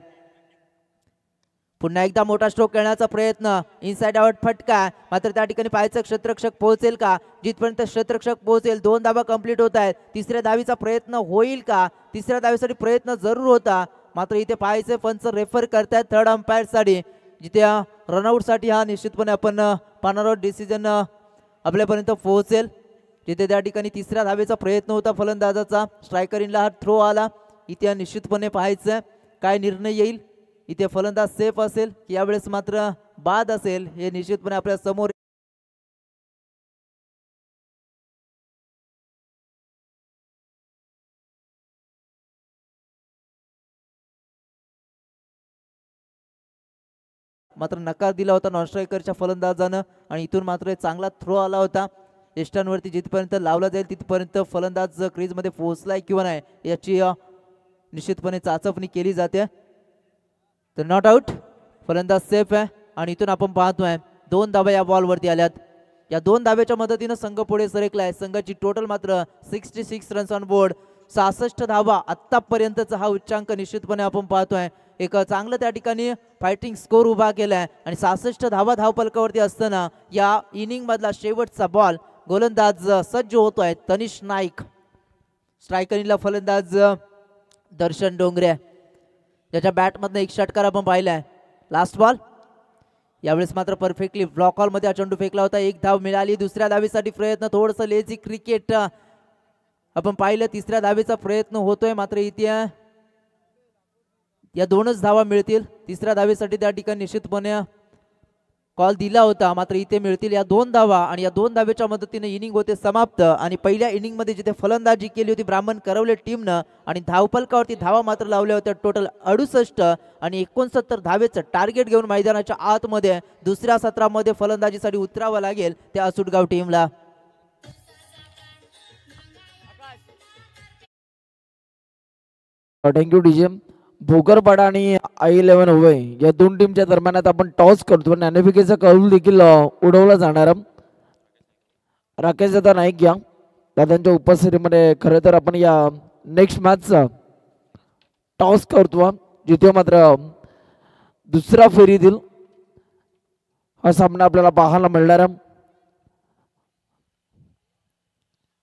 पुन्हा एकदा मोठा स्ट्रोक खेळण्याचा प्रयत्न. इनसाइड आउट फटका. मात्र त्या ठिकाणी पाहायचं क्षेत्ररक्षक पोहोचेल का. जिथपर्यंत क्षेत्ररक्षक पोहोचेल 2 धावा कंप्लीट होत आहेत. 3ऱ्या धावीचा प्रयत्न होईल का. 3ऱ्या धावीसाठी प्रयत्न जरूर होता. मात्र इथे पाहायचे पंच रेफर करतायत थर्ड अंपायर साठी. जिथे रनआउट साठी हा निश्चितपणे आपण पाहणार आहोत. डिसिजन आपल्यापर्यंत पोहोचेल. जिथे त्या ठिकाणी 3ऱ्या धावेचा प्रयत्न होता फलंदाजाचा. स्ट्रायकर इनला हा थ्रो आला. इथे निश्चितपणे पाहायचं काय निर्णय येईल. इथे फलंदाज सेफ असेल की यावेळेस मात्र बाद असेल हे निश्चितपणे आपल्या समोर. मात्र नकार दिला होता नॉन स्ट्रायकरच्या फलंदाजानं आणि इथून मात्र चांगला थ्रो आला होता. यष्टांवरती जिथपर्यंत लावला जाईल तिथपर्यंत फलंदाज क्रीजमध्ये पोहोचलाय किंवा नाही याची निश्चितपणे चाचपणी केली जाते. तर नॉट आउट. फलंदाज सेफ आहे आणि इथून आपण पाहतोय 2 धावा या बॉलवरती आल्यात. या 2 धावेच्या मदतीनं संघ पुढे सरकलाय. संघाची टोटल मात्र 66 रन्स ऑन बोर्ड. 66 धावा आतापर्यंतचा हा उच्चांक निश्चितपणे आपण पाहतोय. एक चांगलं त्या ठिकाणी फायटिंग स्कोर उभा केलाय आणि 66 धावा धावफलकावरती असताना या इनिंग मधला शेवटचा बॉल गोलंदाज सज्ज होतोय तनिष नाईक. स्ट्रायकरीला फलंदाज दर्शन डोंगरे, ज्याच्या बॅटमधनं एक षटकार आपण पाहिलाय. लास्ट बॉल यावेळेस मात्र परफेक्टली ब्लॉक हॉल मध्ये हा चेंडू फेकला होता. एक धाव मिळाली. दुसऱ्या धावेसाठी प्रयत्न, थोडंसं लेझी क्रिकेट आपण पाहिलं. तिसऱ्या धावेचा प्रयत्न होतोय मात्र इथे या 2च धावा मिळतील. तिसऱ्या धावेसाठी त्या ठिकाणी निश्चितपणे कॉल दिला होता मात्र इथे मिळतील या 2 धावा आणि या 2 धावेच्या मदतीने इनिंग होते समाप्त. आणि पहिल्या इनिंग मध्ये जिथे फलंदाजी केली होती ब्राह्मण करवले टीमनं आणि धावफलकावरती धावा मात्र लावल्या होत्या टोटल 68 आणि 69 धावेचं टार्गेट घेऊन मैदानाच्या आतमध्ये दुसऱ्या सत्रामध्ये फलंदाजीसाठी उतरावं लागेल त्या असुटगाव टीमला. Thank you DJ. भोकरपाडा आणि I11 उभे या 2 टीमच्या दरम्यान आता आपण टॉस करतो. नाणेफेकीचा कौल देखील उडवला जाणार. राकेश दादा नाईक या दादांच्या उपस्थितीमध्ये खरं तर आपण या नेक्स्ट मॅचचा टॉस करतो, जिथे मात्र दुसऱ्या फेरीतील हा सामना आपल्याला पाहायला मिळणार.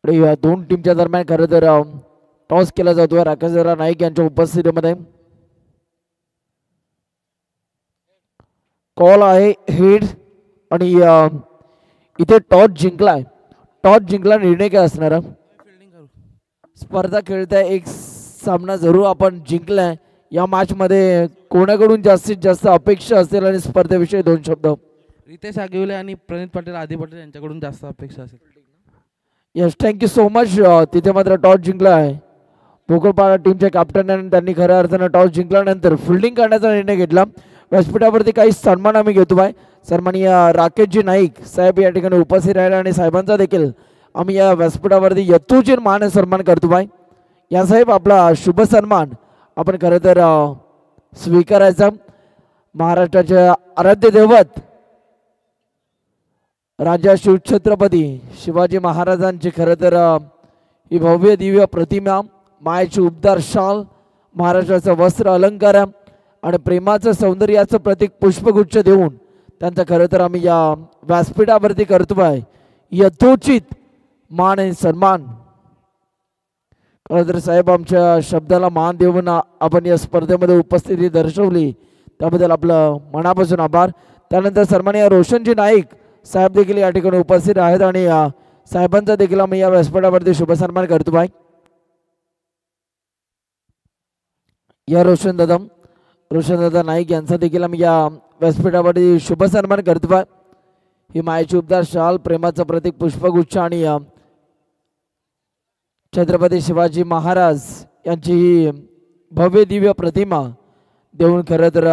या 2 टीमच्या दरम्यान खरं तर टॉस केला जातोय राकेश दादा नाईक यांच्या उपस्थितीमध्ये. कॉल आहे हेड आणि इथे टॉस जिंकलाय. टॉस जिंकला निर्णय काय असणार? स्पर्धा खेळताय, एक सामना जरूर आपण जिंकलाय. या मॅच मध्ये कोणाकडून जास्तीत जास्त अपेक्षा असेल आणि स्पर्धेविषयी 2 शब्द? रितेश आगिवले आणि प्रणित पाटील, आदी पाटील यांच्याकडून जास्त अपेक्षा असेल. Yes, thank you so much. तिथे मात्र टॉस जिंकला आहे भोकरपाडा टीमच्या कॅप्टन. त्यांनी खऱ्या अर्थानं टॉस जिंकल्यानंतर फिल्डिंग करण्याचा निर्णय घेतला. व्यासपीठावरती काही सन्मान आम्ही घेतो आहे. सन्माननीय राकेशजी नाईक साहेब या ठिकाणी उपस्थित राहिले आणि साहेबांचा देखील आम्ही या व्यासपीठावरती यथोचित मान सन्मान करतो आहे. या साहेब आपला शुभ सन्मान आपण खरं तर स्वीकारायचा. महाराष्ट्राच्या आराध्य दैवत राजा शिवछत्रपती शिवाजी महाराजांची खरं तर ही भव्य दिव्य प्रतिमा, मायेची उबदार शाल, महाराष्ट्राचं वस्त्र अलंकार आणि प्रेमाचं सौंदर्याचं प्रतीक पुष्पगुच्छ देऊन त्यांचा खरं तर आम्ही या व्यासपीठावरती करतो आहे यथोचित मान आणि सन्मान. खरं तर साहेब आमच्या शब्दाला मान देऊन आपण या स्पर्धेमध्ये उपस्थिती दर्शवली त्याबद्दल आपलं मनापासून आभार. त्यानंतर सन्माननीय रोशनजी नाईक साहेब देखील या ठिकाणी उपस्थित आहेत आणि साहेबांचा देखील आम्ही या व्यासपीठावरती शुभ सन्मान करतो आहे. या रोशन दादा नाईक यांचा देखील आम्ही या व्यासपीठावरती शुभ सन्मान करतो आहे. ही मायेची उबदार शाल, प्रेमाचं प्रतीक पुष्पगुच्छ आणि छत्रपती शिवाजी महाराज यांची ही भव्य दिव्य प्रतिमा देऊन खरं तर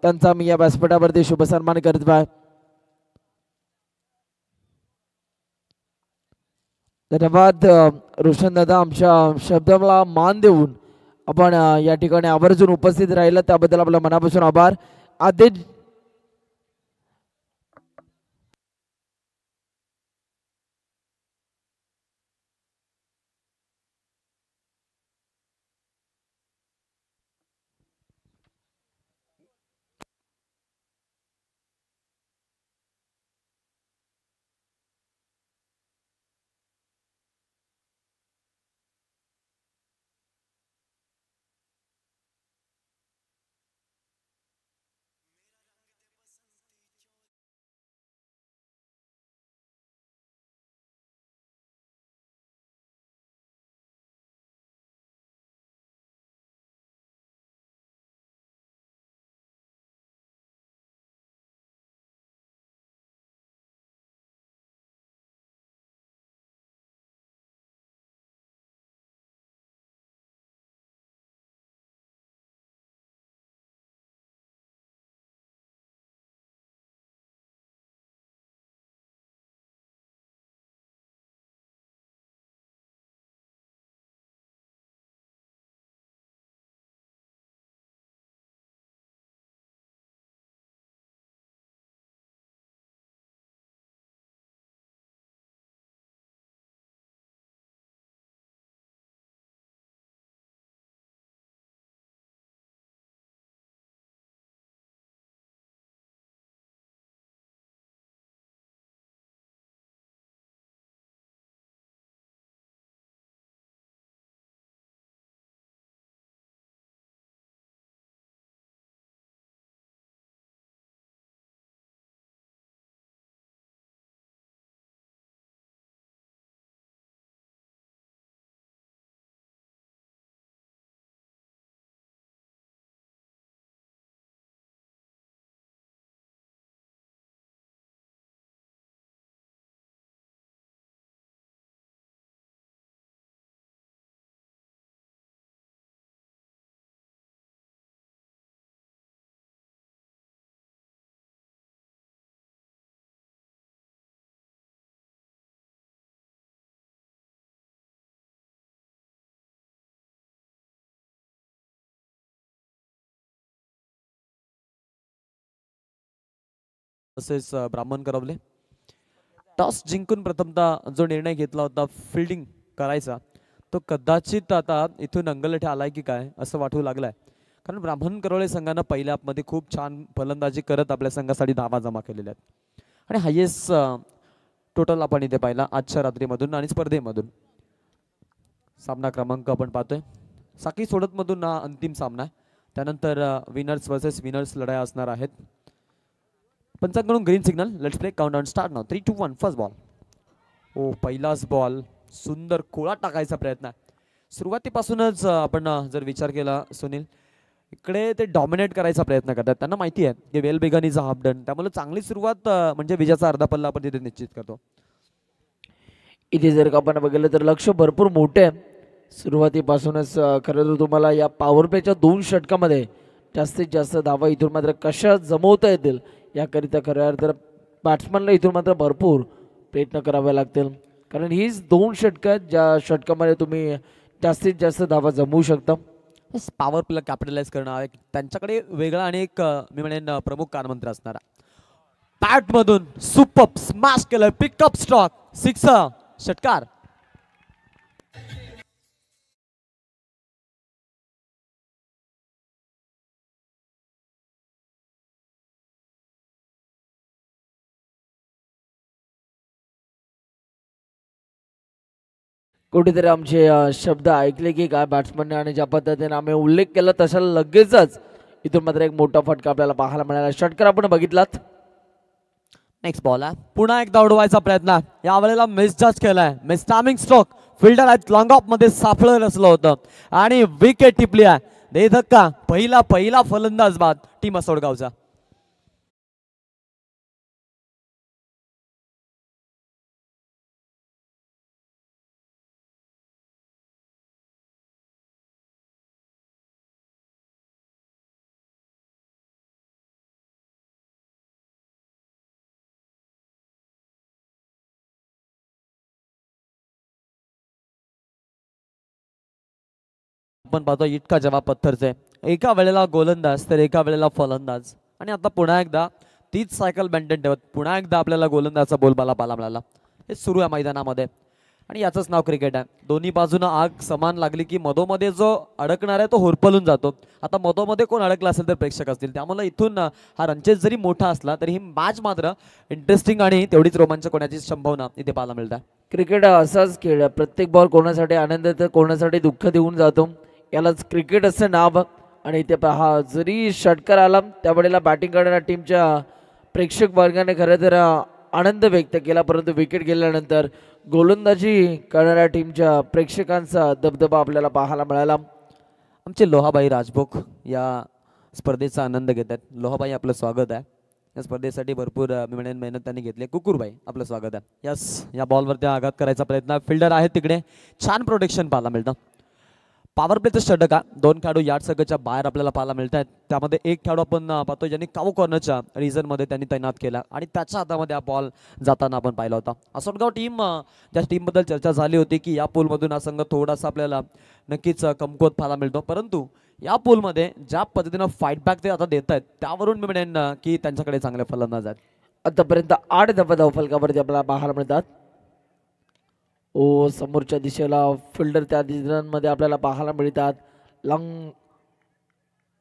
त्यांचा मी या व्यासपीठावरती शुभ सन्मान करतो आहे. धन्यवाद रोशन दादा, आमच्या शब्दाला मान देऊन आपण या ठिकाणी आवर्जून उपस्थित राहिला त्याबद्दल आपल्या मनापासून आभार. आदेश तसेच ब्राह्मण करवले. टॉस जिंकून प्रथमतः जो निर्णय घेतला होता फिल्डिंग करायचा, तो कदाचित आता इथून अंगलठे आलाय की काय असं वाटू लागलाय. कारण ब्राह्मण करवळे संघानं पहिल्या मध्ये खूप छान फलंदाजी करत आपल्या संघासाठी धावा जमा केलेल्या आहेत. आणि हायेस्ट टोटल आपण इथे पाहिला आजच्या रात्रीमधून आणि स्पर्धेमधून. सामना क्रमांक आपण पाहतोय साखळी सोडत मधून हा अंतिम सामना आहे. त्यानंतर विनर्स वर्सेस विनर्स लढाई असणार आहेत. पंचांकडून green signal. Let's play countdown start now. 3 2 1 first ball. ओ पहिलाच बॉल सुंदर कोळा टाकायचा प्रयत्न आहे. सुरुवातीपासूनच आपण जर विचार केला सुनील, इकडे ते डॉमिनेट करायचा प्रयत्न करतात. त्यांना माहिती आहे की well begun is a half done. त्यामुळे चांगली सुरुवात म्हणजे विजयाचा अर्धा पल्ला आपण तिथे निश्चित करतो. इथे जर का आपण बघितलं तर लक्ष भरपूर मोठे आहे. सुरुवातीपासूनच खरं तर तुम्हाला या पॉवर प्लेच्या 2 षटकामध्ये जास्तीत जास्त धावा इथून मात्र कशा जमवता येतील याकरिता खरं तर बॅट्समनला इथून मात्र भरपूर प्रयत्न करावे लागतील. कारण हीच 2 षटकं आहेत ज्या षटकामध्ये तुम्ही जास्तीत जास्त धावा जमवू शकता. पॉवर प्ले कॅपिटलाइज करणं आहे त्यांच्याकडे वेगळा आणि एक मी म्हणेन प्रमुख कानमंत्र असणारा. बॅट मधून सुपर स्मॅश केलं. Pickup stroke. सिक्सर. षटकार. कुठेतरी आमचे शब्द ऐकले की काय बॅट्समनने आणि ज्या पद्धतीने आम्ही उल्लेख केला तशा लगेचच इथून मात्र एक मोठा फटका आपल्याला पाहायला मिळाला. षटकार आपण बघितलात. नेक्स्ट बॉल आहे. पुन्हा एकदा उडवायचा प्रयत्न. यावेळेला मिसजज केलाय. Miss timing stroke. फिल्डर आहे लॉंग ऑफ मध्ये सापळं रचलं होतं आणि विकेट टिपली आहे. दे धक्का. पहिला फलंदाज बाद टीम असोडगावचा. आपण पाहतो इटका जवाब पत्थरचे. एका वेळेला गोलंदाज तर एका वेळेला फलंदाज. आणि आता पुन्हा एकदा तीच सायकल मेंटेन ठेवत पुन्हा एकदा आपल्याला गोलंदाजचा बोलबाला पाहायला मिळाला. हे सुरू आहे मैदानामध्ये आणि याचंच नाव क्रिकेट आहे. दोन्ही बाजूनं आग समान लागली की मधोमध्ये जो अडकणार आहे तो होरपळून जातो. आता मधोमध्ये कोण अडकला असेल तर प्रेक्षक असतील. त्यामुळे इथून हा रनचेस जरी मोठा असला तरी ही मॅच मात्र इंटरेस्टिंग आणि तेवढीच रोमांचक होण्याची संभावना इथे पाहायला मिळते. क्रिकेट हा असाच खेळ आहे. प्रत्येक बॉल कोणासाठी आनंद तर कोणासाठी दुःख देऊन जातो. यालाच क्रिकेट असं नाव. आणि इथे पहा जरी षटकार आला त्यावेळेला बॅटिंग करणाऱ्या टीमच्या प्रेक्षक वर्गाने खरं तर आनंद व्यक्त केला. परंतु विकेट गेल्यानंतर गोलंदाजी करणाऱ्या टीमच्या प्रेक्षकांचा दबदबा आपल्याला पाहायला मिळाला. आमचे लोहाबाई राजभोग या स्पर्धेचा आनंद घेत आहेत. लोहाबाई आपलं स्वागत आहे. या स्पर्धेसाठी भरपूर मी म्हणेन मेहनत त्यांनी घेतली. कुकुरबाई आपलं स्वागत आहे. यस या बॉलवरती आघात करायचा प्रयत्न. फिल्डर आहे तिकडे. छान प्रोटेक्शन पाहायला मिळतं. पॉवर प्लेचं षटक आहे. 2 खेळाडू यार्ड सर्कलच्या बाहेर आपल्याला पाहायला मिळत आहेत. त्यामध्ये एक खेळाडू आपण पाहतो ज्यांनी काऊ कॉर्नरच्या रिझनमध्ये त्यांनी तैनात केला आणि त्याच्या हातामध्ये हा बॉल जाताना आपण पाहिला होता. असोटगाव टीम ज्या टीमबद्दल चर्चा झाली होती की या पोलमधून हा संघ थोडासा आपल्याला नक्कीच कमकुवत पाहायला मिळतो. परंतु या पोलमध्ये ज्या पद्धतीनं फाईट बॅक ते आता देत आहेत त्यावरून मी म्हणेन की त्यांच्याकडे चांगले फलंदाज आहेत. आतापर्यंत 8 धावा फलकावरती आपल्याला पाहायला मिळतात. ओ समोरच्या दिशेला फिल्डर त्या दिशांमध्ये आपल्याला पाहायला मिळतात. लॉंग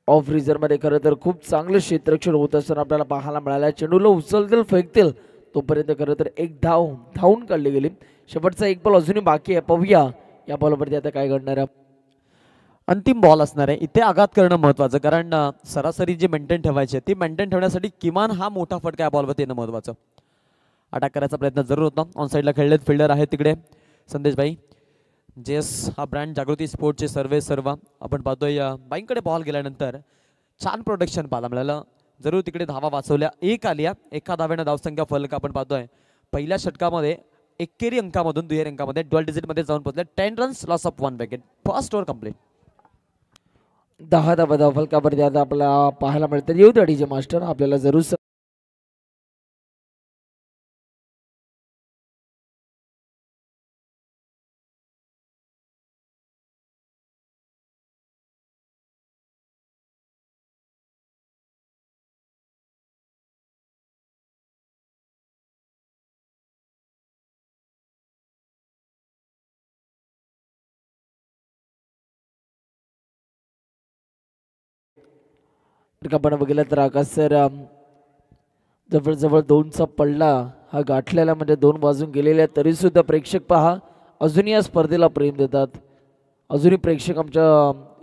ऑफ रिझर्वमध्ये खरं तर खूप चांगलं क्षेत्ररक्षण होत असताना आपल्याला पाहायला मिळालं. चेंडूला उचलतील फेकतील तोपर्यंत खरं तर एक धावून काढली गेली. शेवटचा एक बॉल अजूनही बाकी आहे. पाहूया या बॉलवरती आता काय घडणार आहे. अंतिम बॉल असणार आहे. इथे आघात करणं महत्त्वाचं कारण सरासरी जी मेंटेन ठेवायची ती मेंटेन ठेवण्यासाठी किमान हा मोठा फटका या बॉलवरती येणं महत्त्वाचं. अटॅक करायचा प्रयत्न जरूर होता. ऑन साईडला खेळलेत फिल्डर आहे तिकडे संदेश भाई. जेस हा ब्रँड जागृती स्पोर्टचे सर्व आपण पाहतोय. बाईंकडे बॉल गेल्यानंतर छान प्रोटेक्शन पाहायला मिळालं. जरूर तिकडे धावा वाचवल्या. एक आली. एका धाव्यानं धावसंख्या फलक आपण पाहतोय. पहिल्या षटकामध्ये एकेरी अंकामधून दुहेरी अंकामध्ये 12 डिजिटमध्ये जाऊन पोहोचले. 10 runs loss of 1 wicket. First over complete. 10 धावा फलकावरती आता आपल्याला पाहायला मिळतात. येऊ द्या डीजे मास्टर आपल्याला जरूर जर का आपण बघितलं तर आकाश सर जवळजवळ 2चा पडला हा गाठलेला म्हणजे 2 वाजून गेलेले आहेत, तरी सुद्धा प्रेक्षक पहा अजूनही या स्पर्धेला प्रेम देतात. अजूनही प्रेक्षक आमच्या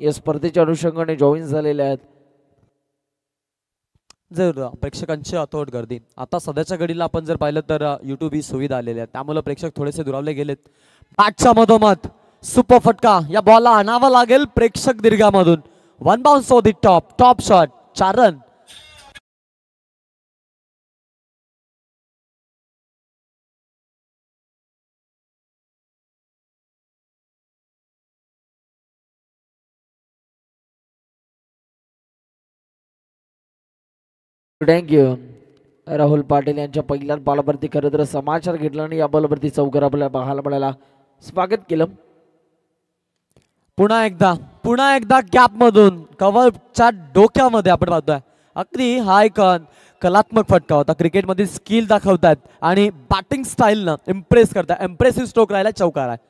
या स्पर्धेच्या अनुषंगाने जॉईन झालेले आहेत. जर प्रेक्षकांची अतोट गर्दी आता सध्याच्या घडीला आपण जर पाहिलं तर YouTube ही सुविधा आलेली आहे, त्यामुळे प्रेक्षक थोडेसे दुरावले गेलेत. बॅटच्या मधोमध सुपर फटका, या बॉलला आणावा लागेल प्रेक्षक दीर्घामधून. One bounce off the top shot, 4 run. Thank you. Rahul Patil यांच्या पहिल्याच बॉलवरती खरं तर समाचार घेतला आणि या बॉलवरती चौकार आपल्याला पाहायला मिळाला. स्वागत केलं. पुन्हा एकदा गॅप मधून कव्हरच्या डोक्यामध्ये आपण पाहतोय. अगदी हा एक कलात्मक फटका होता. क्रिकेटमध्ये स्किल दाखवतात आणि बॅटिंग स्टाईलनं इम्प्रेस करतात. इम्प्रेसिव्ह स्ट्रोक राहिला, चौकार आहे.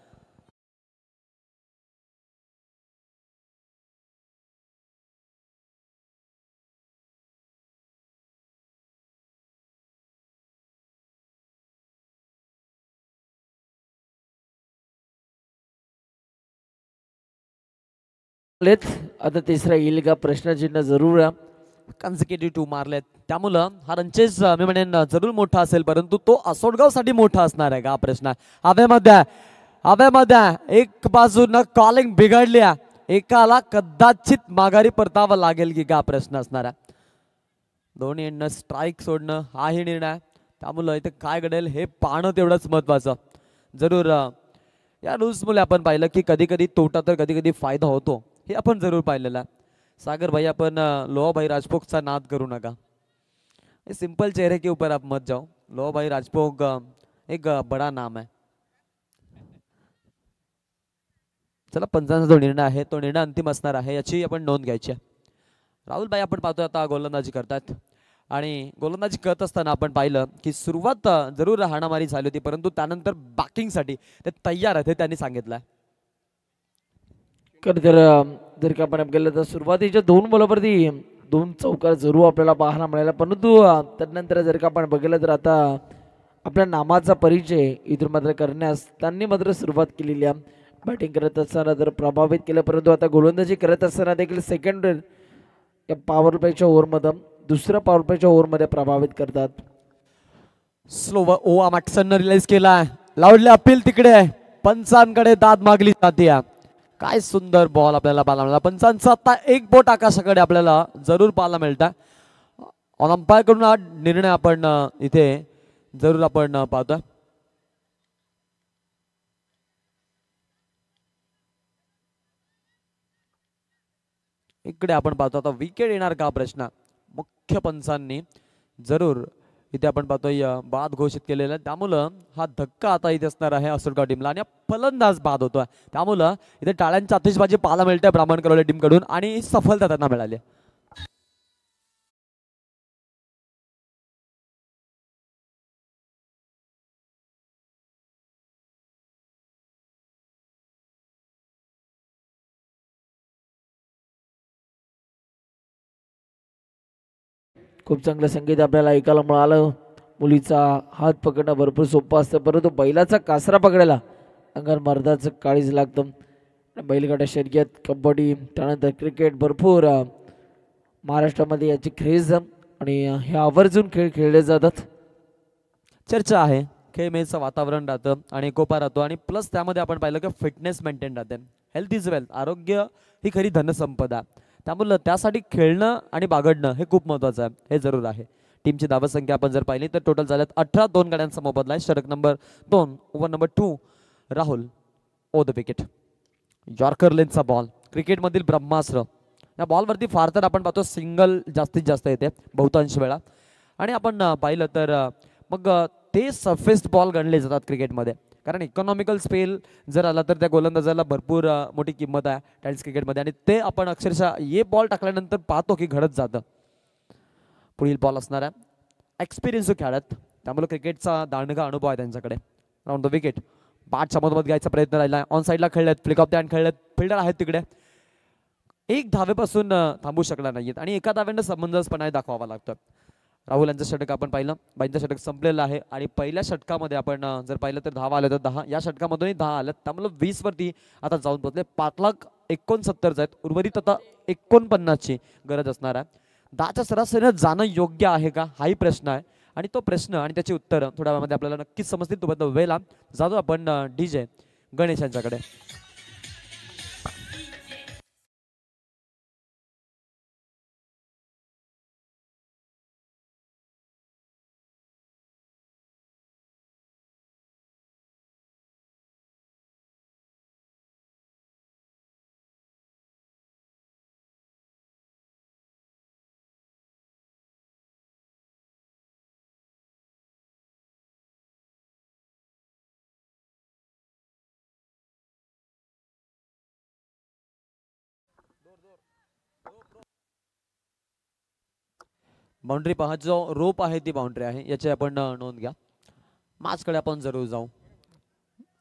आता तिसरा येईल का प्रश्नचिन्ह जरूर. कन्सिक्युटिव्ह 2 मारलेत, त्यामुळं हा रनचेस मी म्हणेन जरूर मोठा असेल, परंतु तो असोडगावसाठी मोठा असणार आहे का हा प्रश्न. हवेमध्ये एक बाजूनं कॉलिंग बिघडल्या, एकाला कदाचित माघारी परतावं लागेल की का प्रश्न असणार आहे. दोन्ही एंडनं स्ट्राईक सोडणं हाही निर्णय, त्यामुळं इथे काय घडेल हे पाहणं तेवढंच महत्वाचं. जरूर या रूल्समुळे आपण पाहिलं की कधी कधी तोटा तर कधी कधी फायदा होतो, हे आपण जरूर पाहिलेलं आहे. सागर भाई, आपण लोहा भाई राजपूतचा नाद करू नका. सिंपल चेहरे के ऊपर आप मत जाओ. लोहा भाई राजपूत एक बड़ा नाम है. चला, पंचांचा जो निर्णय आहे तो निर्णय अंतिम असणार आहे, याची आपण नोंद घ्यायची आहे. राहुल भाई आपण पाहतोय आता गोलंदाजी करतात आणि गोलंदाजी करत असताना आपण पाहिलं की सुरुवात जरूर हाणामारी झाली होती, परंतु त्यानंतर बॅटिंगसाठी ते तयार आहेत हे त्यांनी सांगितलं. खरं तर जर का आपण गेलं तर सुरुवातीच्या 2 बॉलवरती 2 चौकार जरूर आपल्याला पाहायला मिळाला, परंतु त्यानंतर जर का आपण बघितलं तर आता आपल्या नामाचा परिचय इथून मात्र करण्यास त्यांनी मात्र सुरुवात केलेली आहे. बॅटिंग करत असताना जर प्रभावित केलं, परंतु आता गोलंदाजी करत असताना देखील सेकंड या पॉवर प्लेच्या ओव्हरमध्ये दुसऱ्या पॉवर प्लेच्या ओव्हरमध्ये प्रभावित करतात. स्लो ओवा मॅक्सननं रिलीज केलाय, लावले अपील तिकडे, पंचांकडे दाद मागली जाते. काय सुंदर बॉल आपल्याला पाहायला मिळाला. पंचांचा आता एक बोट आकाशाकडे आपल्याला जरूर पाहायला मिळतं. ऑन अंपायर कडून हा निर्णय आपण इथे जरूर आपण पाहतोय. इकडे आपण पाहतो आता विकेट येणार का प्रश्न. मुख्य पंचांनी जरूर इथे आपण पाहतोय बाद घोषित केलेला आहे, त्यामुळं हा धक्का आता इथे असणार आहे असोडगाव टीमला आणि फलंदाज बाद होतोय, त्यामुळं इथे टाळ्यांची आतिषबाजी पाहायला मिळते ब्राह्मण करवले टीम कडून आणि सफलता त्यांना मिळाली. खूप चांगलं संगीत आपल्याला ऐकायला मिळालं. मुलीचा हात पकडणं भरपूर सोपं असतं, परंतु बैलाचा कासरा पकडायला अंगावर मर्दाचं काळीज लागतं. बैलगाड्या शर्यत, कबड्डी, त्यानंतर क्रिकेट भरपूर महाराष्ट्रामध्ये याची क्रेज आणि हे आवर्जून खेळ खेळले जातात. चर्चा आहे, खेळ मेचं वातावरण राहतं आणि एकोपा राहतो आणि प्लस त्यामध्ये आपण पाहिलं की फिटनेस मेंटेन राहते. हेल्थ इज वेल्थ, आरोग्य ही खरी धनसंपदा, त्यामुळे त्यासाठी खेळणं आणि बागडणं हे खूप महत्त्वाचं आहे, हे जरूर आहे. टीमची धावसंख्या आपण जर पाहिली तर टोटल झाल्यात 18. 2 गाड्यांचा मोबदला आहे. षटक number 2, over number 2, Rahul over the wicket. Yorker लेनचा बॉल, क्रिकेटमधील ब्रह्मास्त्र. या बॉलवरती फार तर आपण पाहतो सिंगल जास्तीत जास्त येते बहुतांश वेळा, आणि आपण पाहिलं तर मग ते सरफेस्ड बॉल गणले जातात क्रिकेटमध्ये, कारण इकॉनॉमिकल स्पेल जर आला तर त्या गोलंदाजाला भरपूर मोठी किंमत आहे टाइल्स क्रिकेटमध्ये, आणि ते आपण अक्षरशः ये बॉल टाकल्यानंतर पाहतो की घडत जातं. पुढील बॉल असणार आहे एक्सपिरियन्स खेळत, त्यामुळे क्रिकेटचा दांडगा अनुभव आहे त्यांच्याकडे. राऊंड द विकेट, बॅटच्या मधोमध घ्यायचा प्रयत्न राहिला, ऑन साईडला खेळलेत, फ्लिक ऑफ द हँड खेळलेत, फिल्डर आहेत तिकडे. एक धावेपासून थांबू शकणार नाहीयेत आणि एका धाव्यानं समंजसपणा दाखवावा लागतो. राहुल यांचं षटक आपण पाहिलं, बाईंचं षटक संपलेलं आहे आणि पहिल्या षटकामध्ये आपण जर पाहिलं तर 10 आले तर 10, या षटकामधूनही 10 आलं, त्यामुळे 20 वरती आता जाऊन पोहोचले. 5,69,000 आहेत, उर्वरित आता 49ची गरज असणार आहे. 10च्या सरासरीनं जाणं योग्य आहे का, हाही प्रश्न आहे आणि तो प्रश्न आणि त्याची उत्तरं थोड्या वेळामध्ये आपल्याला नक्कीच समजतील. तोपर्यंत वेळेला जातो आपण DJ गणेश यांच्याकडे. बाउंड्री पहा, जो रोप आहे ती बाउंड्री आहे, याची आपण नोंद घ्या. माचकडे आपण जरूर जाऊ.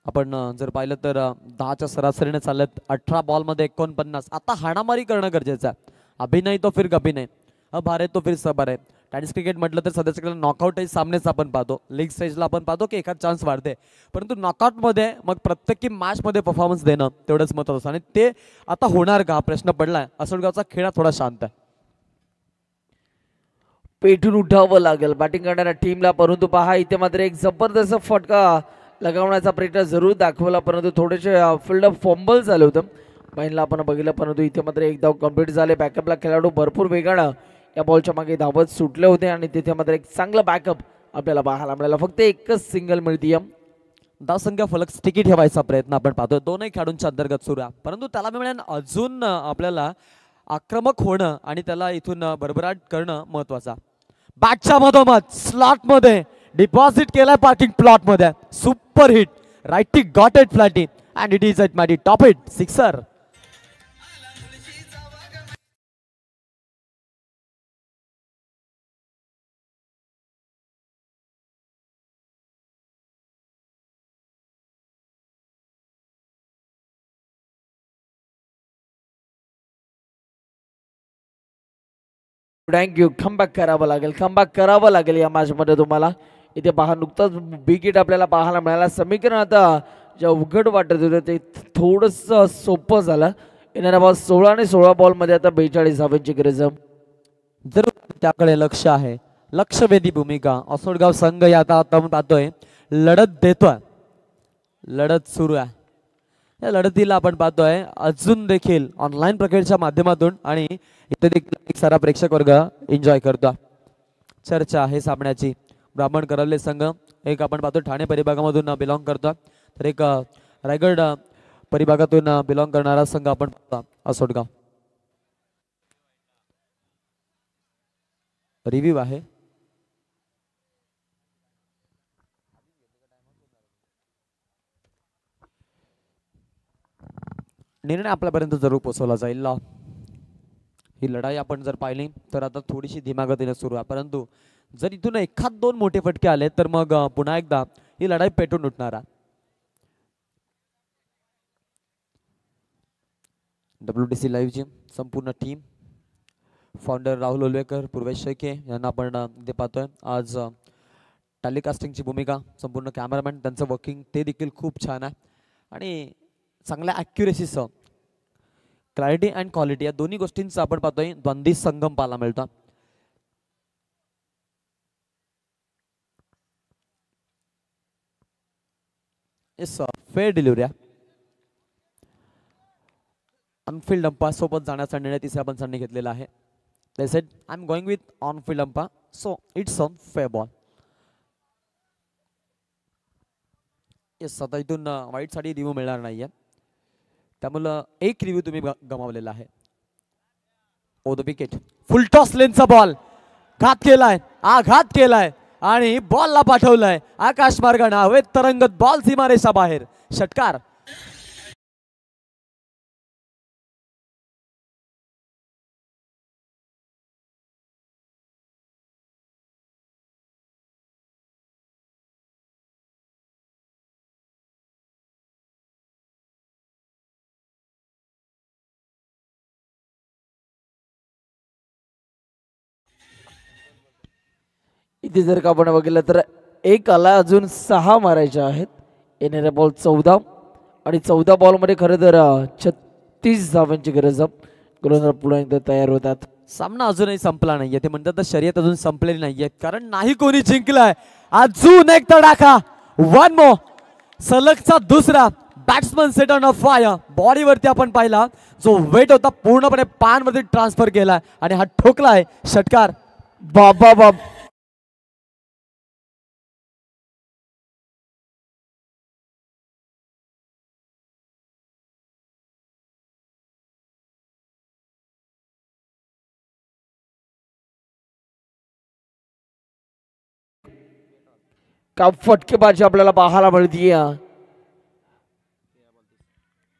आपण जर पाहिलं तर 10च्या सरासरीने चालत 18 बॉलमध्ये 49. आता हाणामारी करणं गरजेचं आहे. अभी नाही तो फिर कभी नाही, अब हारे तो फिर सब हारे. टेनिस क्रिकेट म्हटलं तर सध्याच्या नॉकआउट सामनेच आपण पाहतो. लीग स्टेजला आपण पाहतो की एखाद चान्स वाढते, परंतु नॉकआउटमध्ये मग प्रत्येकी मॅचमध्ये परफॉर्मन्स देणं तेवढंच महत्त्वाचं असतं आणि ते आता होणार का प्रश्न पडलाय. असोडगावचा खेळ थोडा शांत आहे. पेटून उठावं लागेल बॅटिंग करणाऱ्या टीमला, परंतु पहा इथे मात्र एक जबरदस्त फटका लगावण्याचा प्रयत्न जरूर दाखवला, परंतु थोडेसे फील्ड फॉम्बल झाले होतं. पहिला आपण बघितलं, परंतु इथे मात्र एक धाव कंप्लीट झाले. बॅकअपला खेळाडू भरपूर वेगानं या बॉलच्या मागे धावत सुटले होते आणि तिथे मात्र एक चांगला बॅकअप आपल्याला पाहायला मिळाला. फक्त एकच सिंगल मिळतीये. धावसंख्या फलक स्टिकी ठेवायचा प्रयत्न आपण पाहतो. दोनही खेळाडूंच्या अंतर्गत सुरू आहे, परंतु त्याला मिळेल अजून आपल्याला आक्रमक होणं आणि त्याला इथून भरभराट करणं महत्वाचं. बॅटच्या मधोमध स्लॉट मध्ये डिपॉझिट केलाय पार्किंग प्लॉट मध्ये. Super hit, righty got it flatty and it is at maddy top it sixer. Thank you. Comeback करावं लागेल, कमबॅक करावं लागेल या मॅचमध्ये तुम्हाला. इथे पहा नुकताच विकेट आपल्याला पाहायला मिळाला. समीकरण आता जे अवघड वाटत होतं ते थोडंसं सोपं झालं. येणाऱ्या बॉल 16 आणि 16 बॉलमध्ये आता 42 धावांची गरज. जरूर त्याकडे लक्ष आहे, लक्षवेधी भूमिका. असोडगाव संघ या आता आपण पाहतोय लढत देतोय, लढत सुरू आहे. या लढतीला आपण पाहतोय अजून देखील ऑनलाईन प्रक्रियेच्या माध्यमातून आणि इथे देखील एक सारा प्रेक्षक वर्ग एन्जॉय करतो. चर्चा आहे सामन्याची. ब्राह्मण करवले संघ एक आपण पाहतो ठाणे परिभागामधून बिलॉंग करतो, तर एक रायगड परिभागातून बिलॉंग करणारा संघ आपण पाहतो असोडगाव. रिव्ह्यू आहे. निर्णय आपल्यापर्यंत जरूर पोहोचवला जाईल. ही लढाई आपण जर पाहिली तर आता थोडीशी धीमागतीने सुरू आहे, परंतु जर इथून एखाद दोन मोठे फटके आले तर मग पुन्हा एकदा ही लढाई पेटून उठणार आहे. WTC लाईव्हची संपूर्ण टीम, फाउंडर राहुल ओलवेकर, पूर्वेश शेखे यांना आपण इथे पाहतोय. आज टेलिकास्टिंगची भूमिका, संपूर्ण कॅमेरामॅन त्यांचं वर्किंग ते देखील खूप छान आहे आणि चांगल्या ॲक्युरेसीसह क्लॅरिटी अँड क्वालिटी या दोन्ही गोष्टींचा आपण पाहतोय द्वंद्वी संगम पाहायला मिळतो. येस, फेअर डिलिव्हरी आहे. ऑनफिल्ड अंपा सोबत जाण्याचा निर्णय तिसऱ्या पंचांनी घेतलेला आहे. They said I am going with on field umpire, so it's on fair ball. Yes, आता इथून वाईटसाठी रिव्ह्यू मिळणार नाहीये, त्यामुळं एक रिव्ह्यू तुम्ही गमावलेला आहे. ओ द विकेट, फुलटॉस लेनचा बॉल घात केलाय, आघात केलाय आणि बॉलला पाठवलाय आकाश मार्गाने हवेत तरंगत बॉल सीमारेषा बाहेर. षटकार. इथे जर का आपण बघितलं तर एक आला, अजून 6 मारायचे आहेत. येणाऱ्या बॉल 14 आणि 14 बॉलमध्ये खरं तर 36 धावांची गरज आहे. गोलंदाज पुन्हा एकदा तयार होतात. सामना अजूनही संपला नाहीये. ते म्हणतात तर शर्यत अजून संपलेली नाहीये, कारण नाही कोणी जिंकलाय. अजून एक तडाखा, वन मोर, सलगचा दुसरा. Batsman set on a fire. बॉडीवरती आपण पाहिला जो वेट होता पूर्णपणे पानवरती ट्रान्सफर केलाय आणि हा ठोकलाय षटकार. बाबा बाब का फटकेबाजी आपल्याला पाहायला मिळतीये.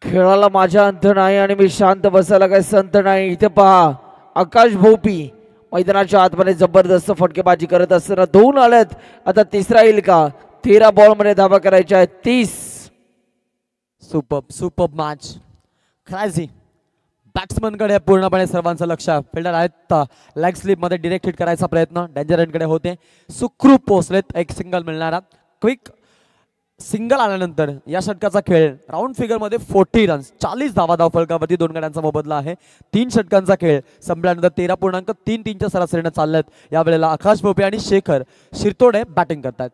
खेळाला माझा अंत नाही आणि मी शांत बसायला काही संत नाही. इथे पहा आकाश भोपी मैदानाच्या आतमध्ये जबरदस्त फटकेबाजी करत असताना 2 आलेत. आता तिसरा येईल का? 13 बॉलमध्ये धावा करायच्या आहेत 30. Super match. क्रायझी बॅट्समनकडे पूर्णपणे सर्वांचं लक्ष. फिल्डर आहेत लेग स्लिप मध्ये डिरेक्ट हिट करायचा प्रयत्न डेंजर रनकडे होते. सुखरूप पोहोचलेत. एक सिंगल मिळणारा. क्विक सिंगल आल्यानंतर या षटकाचा खेळ राऊंड फिगर मध्ये 40 रन्स, 40 धावा धावफलकावरती 2 गड्यांचा मोबदला आहे. 3 षटकांचा खेळ संपल्यानंतर 13.33च्या सरासरीने चाललेत. यावेळेला आकाश भोपे आणि शेखर शिरतोडे बॅटिंग करतात.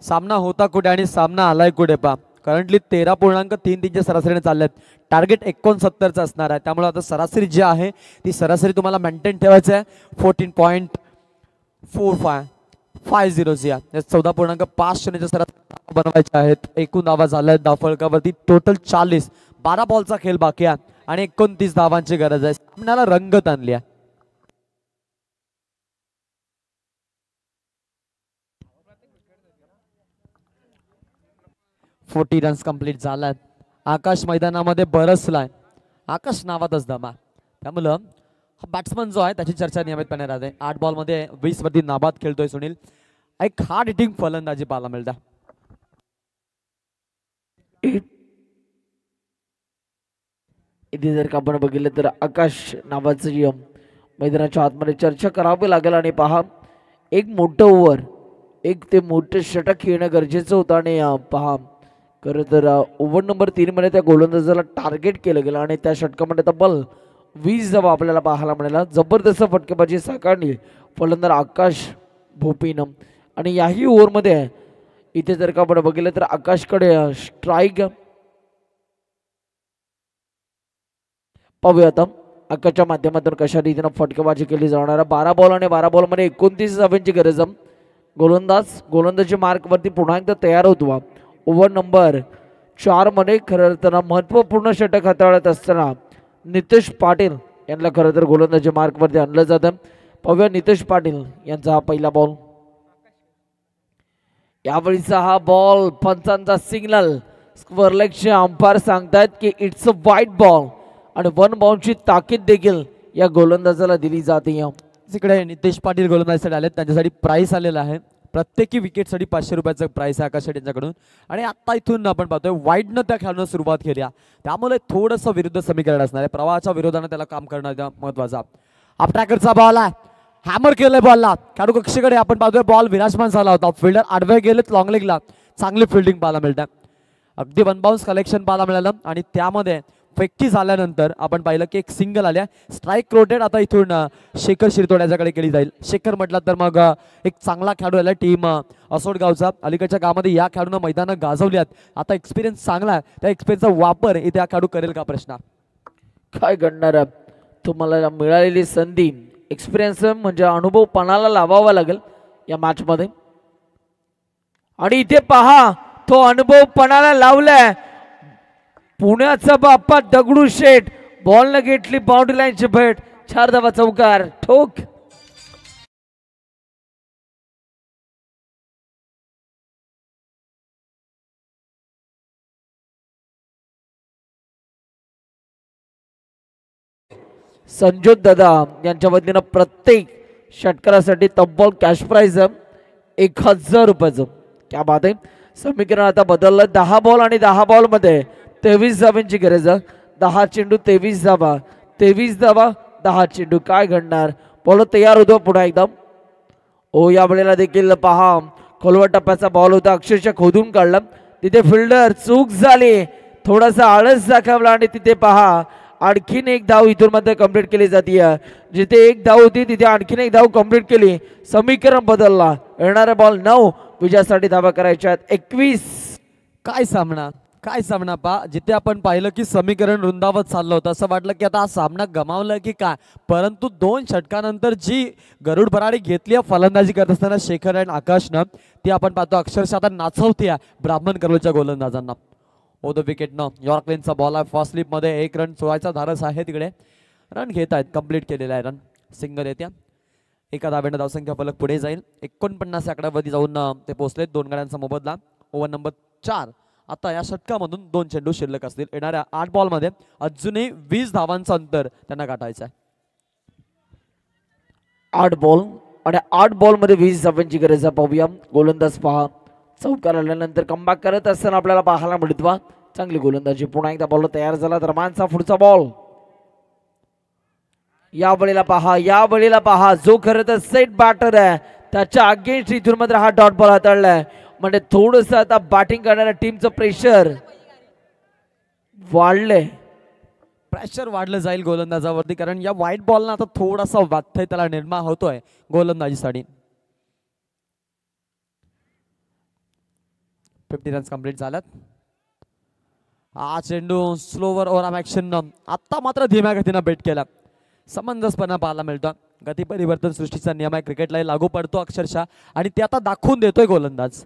सामना होता कुठे आणि सामना आलाय कुठे पा. करंटली 13.33च्या सरासरीने चालल्यात. टार्गेट 69चं असणार आहे. त्यामुळे आता सरासरी जी आहे ती सरासरी तुम्हाला मेंटेन ठेवायची आहे. 14.4550 या 14.50च्या सरासरी बनवायच्या आहेत. एकूण धावा झाल्या धावफलकावरती टोटल 40. 12 बॉलचा खेळ बाकी आहे आणि 29 धावांची गरज आहे. सामन्याला रंगत आणली आहे. फोर्टी रन्स कंप्लीट झाल्यात. आकाश मैदानामध्ये बरसलाय. आकाश नावातच दमा. त्यामुळं हा बॅट्समन जो आहे त्याची चर्चा नियमितपणे राहते. 8 बॉलमध्ये 20 वरती नाबाद खेळतोय सुनील. एक हार्ड हिटिंग फलंदाजी पाहायला मिळते. इथे जर का आपण बघितलं तर आकाश नावाचं मैदानाच्या आतमध्ये चर्चा करावी लागेल. आणि पहा एक मोठं ओव्हर, एक ते मोठं षटक येणं गरजेचं होतं. आणि पहा खरं तर ओव्हर नंबर 3 मध्ये त्या गोलंदाजाला टार्गेट केलं गेलं आणि त्या षटकामध्ये तब्बल 20 धावा आपल्याला पाहायला मिळाला. जबरदस्त फटकेबाजी साकारली फलंदाज आकाश भोपीनं. आणि याही ओव्हरमध्ये इथे जर का आपण बघितलं तर आकाशकडे स्ट्राईक पाहूया आता आकाशच्या माध्यमातून कशा रीतीनं फटकेबाजी केली जाणार. 12 बॉल आणि 12 बॉलमध्ये 29 धावांची गरज. गोलंदाजी मार्कवरती पुन्हा एकदा तयार होतो. ओव्हर नंबर 4 मध्ये खरं तर महत्वपूर्ण षटक हाताळत असताना नितेश पाटील यांना खरं तर गोलंदाजी मार्कवरती आणलं जातं. पाहूया नितेश पाटील यांचा हा पहिला बॉल. यावेळीचा हा बॉल पंचांचा सिग्नल. स्क्वेअर लेगचे अंपायर सांगतायत की इट्स अ वाईट बॉल आणि 1 बाउंडची ताकीद देखील या गोलंदाजाला दिली जाते. तिकडे नितेश पाटील गोलंदाजीसाठी आलेत. त्यांच्यासाठी प्राइस आलेला आहे. प्रत्येकी विकेटसाठी 500 रुपयाचं प्राइस आहे आकाश यांच्याकडून. आणि आता इथून आपण पाहतोय वाईडनं त्या खेळानं सुरुवात केली. त्यामुळे थोडंसं विरुद्ध समीकरण असणार आहे. प्रवाहाच्या विरोधानं त्याला काम करणं महत्वाचा. अपट्रॅकरचा बॉल आहे, हॅमर केलंय बॉलला, खेळाडू कक्षेकडे आपण पाहतोय बॉल विराजमान झाला होता, फिल्डर आडवे गेलेत लॉंग लेगला, चांगली फिल्डिंग पाहायला मिळते, अगदी वन बाउन्स कलेक्शन पाहायला मिळालं आणि त्यामध्ये फेक्की झाल्यानंतर आपण पाहिलं की एक सिंगल आल्या, स्ट्राईक रोटेट आता इथून शेखर शिरतोड्याच्याकडे केली जाईल. शेखर म्हटलं तर मग एक चांगला खेळाडू आला टीम असोडगावचा, अलीकडच्या काळामध्ये या खेळाडूंना मैदानं गाजवली आहेत, आता एक्सपिरियन्स चांगला आहे, त्या एक्सपिरियन्सचा वापर इथे हा खेळाडू करेल का प्रश्न. काय घडणार तुम्हाला मिळालेली संधी एक्सपिरियन्स म्हणजे अनुभव पणाला लावावा लागेल या मॅच मध्ये आणि इथे पहा तो अनुभव पणाला लावलाय पुण्याचा बाप्पा दगडूशेठ, बॉल न घेतली बाउंड्री लाईनची भेट, 4 धावा चौकार ठोक. संजोत दादा यांच्या वतीनं प्रत्येक षटकारासाठी तब्बल कॅश प्राइज 1000 रुपयाचं. क्या बात आहे. समीकरण आता बदललं, 10 बॉल आणि 10 बॉल मध्ये 23 धावांची गरज. 10 चेंडू 23 धावा, 23 धावा 10 चेंडू. काय घडणार, बॉल तयार होतो पुन्हा एकदम. ओ या वेळेला देखील पहा खोलवर टप्प्याचा बॉल होता, अक्षरशः खोदून काढला, तिथे फिल्डर चूक झाली, थोडासा आळस दाखवला आणि तिथे पहा आणखीन एक धाव इथून मध्ये कंप्लीट केली जाते. जिथे एक धाव होती तिथे आणखीन एक धाव कंप्लीट केली, समीकरण बदलला. येणारा बॉल 9, विजयासाठी धावा करायच्या 21. काय सामना, काय सामना पा, जिथे आपण पाहिलं की समीकरण रुंदावत चाललं होतं, असं वाटलं की आता हा सामना गमावला की काय, परंतु 2 षटकानंतर जी गरुड भराडी घेतली फलंदाजी करत असताना शेखर आणि आकाशनं, ती आपण पाहतो अक्षरशः आता नाचवते ब्राह्मण करोलच्या गोलंदाजांना. ओ द विकेटनं यॉर्कलेनचा बॉल आहे, फर्स्ट स्लिप मध्ये 1 रन सोडायचा धारस आहे, तिकडे रन घेत आहेत, कंप्लीट केलेला आहे रन, सिंगल येत्या, एका धाब्यानं धावसंख्या फलक पुढे जाईल, 49 आकड्यावरती जाऊन ते पोहोचलेत. 2 गड्यांचा मोबदला. Over number 4. आता या षटकामधून 2 चेंडू शिल्लक असतील. येणाऱ्या 8 बॉल मध्ये अजूनही 20 धावांचं अंतर त्यांना गाठायचं आहे. 8 बॉल आणि 8 बॉल मध्ये 20 धावांची गरज आहे. पाहूया गोलंदाज पहा चौकार आल्यानंतर कमबॅक करत असताना आपल्याला पाहायला मिळतो. चांगली गोलंदाजी, पुन्हा एकदा बॉल तयार झाला, दरम्यानचा पुढचा बॉल. या वेळेला पहा जो खरं तर सेट बॅटर आहे त्याच्या अगेन्स्ट इथून मात्र हा डॉट बॉल हाताळलाय, म्हणजे थोडस आता बॅटिंग करणाऱ्या टीमचं प्रेशर वाढलंय, प्रेशर वाढलं जाईल गोलंदाजावरती, कारण या व्हाईट बॉलनं आता थोडासा व्यत्यय त्याला निर्माण होतोय गोलंदाजीसाठी. 50 रन्स कंप्लीट झाल्यात. हा चेंडू स्लोवर ओव्हर ऍक्शन आता मात्र धीम्या गतीनं बेट केला, समंजसपणा पाहायला मिळतो. गती परिवर्तन सृष्टीचा नियम आहे, क्रिकेटला लागू पडतो अक्षरशः, आणि ते आता दाखवून देतोय गोलंदाज.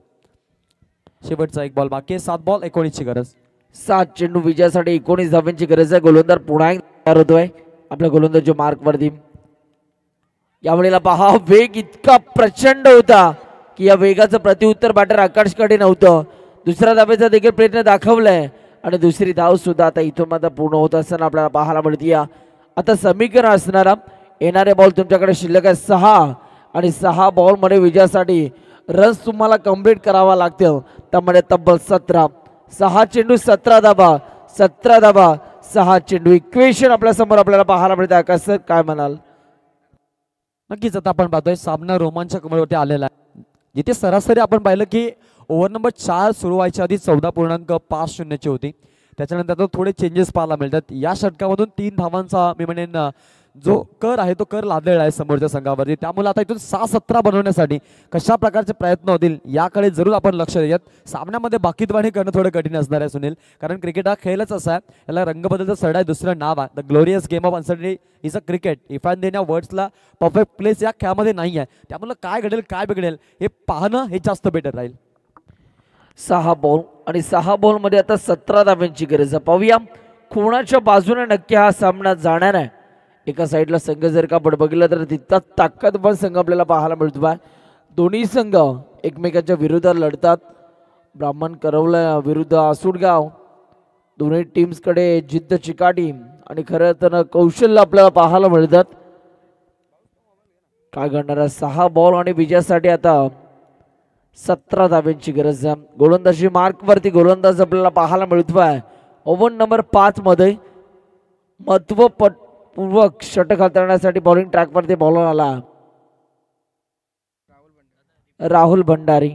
शेवटचा 1 बॉल बाकी आहे, 7 बॉल 19 ची गरज. 7 चेंडू विजयासाठी 19 धावांची गरज आहे. गोलंदाज पुन्हा तयार होतोय आपल्या गोलंदाजी मार्क वरती. यावेळेला पहा वेग इतका प्रचंड होता की या वेगाचं प्रत्युत्तर बॅटर आकाशकडे नव्हतं. दुसऱ्या धावेचा देखील प्रयत्न दाखवलाय आणि दुसरी धाव सुद्धा आता इथून मात्र पूर्ण होत असताना आपल्याला पाहायला मिळते. आता समीकरण असणारा येणारे बॉल तुमच्याकडे शिल्लक आहे 6 आणि 6 बॉल मध्ये विजयासाठी रन्स तुम्हाला कंप्लीट करावा लागतील, त्यामध्ये तब्बल 17. 6 चेंडू 17 धावा, 17 धावा 6 चेंडू. इक्वेशन आपल्या समोर आपल्याला पाहायला मिळते. आकाश सर काय म्हणाल? नक्कीच आता आपण पाहतोय सामना रोमांचक वरती आलेला आहे, जिथे सरासरी आपण पाहिलं की ओव्हर नंबर 4 सुरू व्हायच्या आधी 14.50 ची होती, त्याच्यानंतर थोडे चेंजेस पाहायला मिळतात. या षटकामधून 3 धावांचा मी म्हणेन जो कर आहे तो कर लादलेला आहे समोरच्या संघावरती, त्यामुळे आता इथून 6-17 बनवण्यासाठी कशा प्रकारचे प्रयत्न होतील याकडे जरूर आपण लक्ष देऊयात. सामन्यामध्ये बाकीतवाणी करणं थोडं कठीण असणार आहे सुनील, कारण क्रिकेट हा खेळच असा आहे, याला रंगबदलचं सरळ आहे, दुसरं नाव आहे the glorious game of uncertainty is a cricket. If and then या वर्ड्सला परफेक्ट प्लेस या खेळामध्ये नाही आहे, त्यामुळे काय घडेल काय बिघडेल हे पाहणं हे जास्त बेटर राहील. 6 बॉल आणि 6 बॉल मध्ये आता 17 धावांची गरज आहे. पाहूया कोणाच्या बाजूने नक्की हा सामना जाणार आहे. एका साईडला संघ जर का बघितलं तर तितका ताकदवान संघ आपल्याला पाहायला मिळतो आहे. दोन्ही संघ एकमेकांच्या विरोधात लढतात. ब्राह्मण करवला विरुद्ध आसुडगाव, दोन्ही टीम्सकडे जिद्द चिकाटी आणि खरं तर कौशल्य आपल्याला पाहायला मिळतात. काय घडणार 6 बॉल आणि विजयासाठी आता 17 धाव्यांची गरज आहे. गोलंदाजी मार्क वरती गोलंदाज आपल्याला पाहायला मिळतो आहे. ओव्हर नंबर 5 मध्ये पूर्वक षटक हाताळण्यासाठी बॉलिंग ट्रॅकवरती बॉलर आला राहुल भंडारी.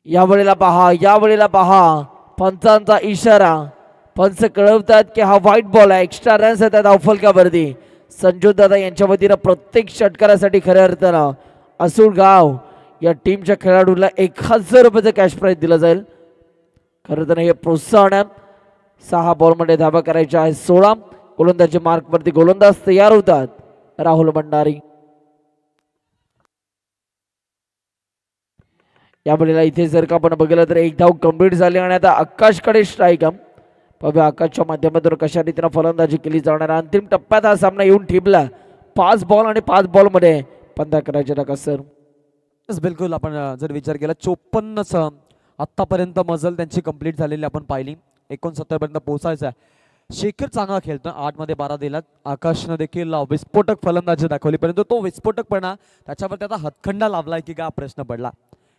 यावेळेला पहा पंचांचा इशारा. पंच कळवतात की हा व्हाईट बॉल आहे, एक्स्ट्रा रन्स आहेत धावफलकावरती. संजू दादा यांच्या वतीनं प्रत्येक षटकारासाठी खऱ्या अर्थानं असुरगाव या टीमच्या खेळाडूला 1000 रुपयाचं कॅश प्राईज दिलं जाईल. खरं तर हे प्रोत्साहन आहे. 6 बॉलमध्ये धावा करायच्या आहे 16. गोलंदाजी मार्कवरती गोलंदाज तयार होतात राहुल भंडारी. यावेळेला इथे जर का आपण बघितलं तर एक धाव कंप्लीट झाली आणि आता आकाशकडे स्ट्राईक. पाहूया आकाशच्या माध्यमातून कशा रीतीनं फलंदाजी केली जाणार. अंतिम टप्प्यात हा सामना येऊन ठेपला. 5 बॉल आणि 5 बॉलमध्ये 15 करायचे नका सर. बिलकुल. आपण जर विचार केला 54च आत्तापर्यंत मजल त्यांची कंप्लीट झालेली आपण पाहिली. 69 पर्यंत पोहोचायचं आहे. शेखर चांगला खेळतो. 8 मध्ये 12 दिलात. आकाशनं देखील विस्फोटक फलंदाजी दाखवली, परंतु तो विस्फोटकपणा त्याच्यावर त्याचा हातखंडा लाभलाय की काय प्रश्न पडला.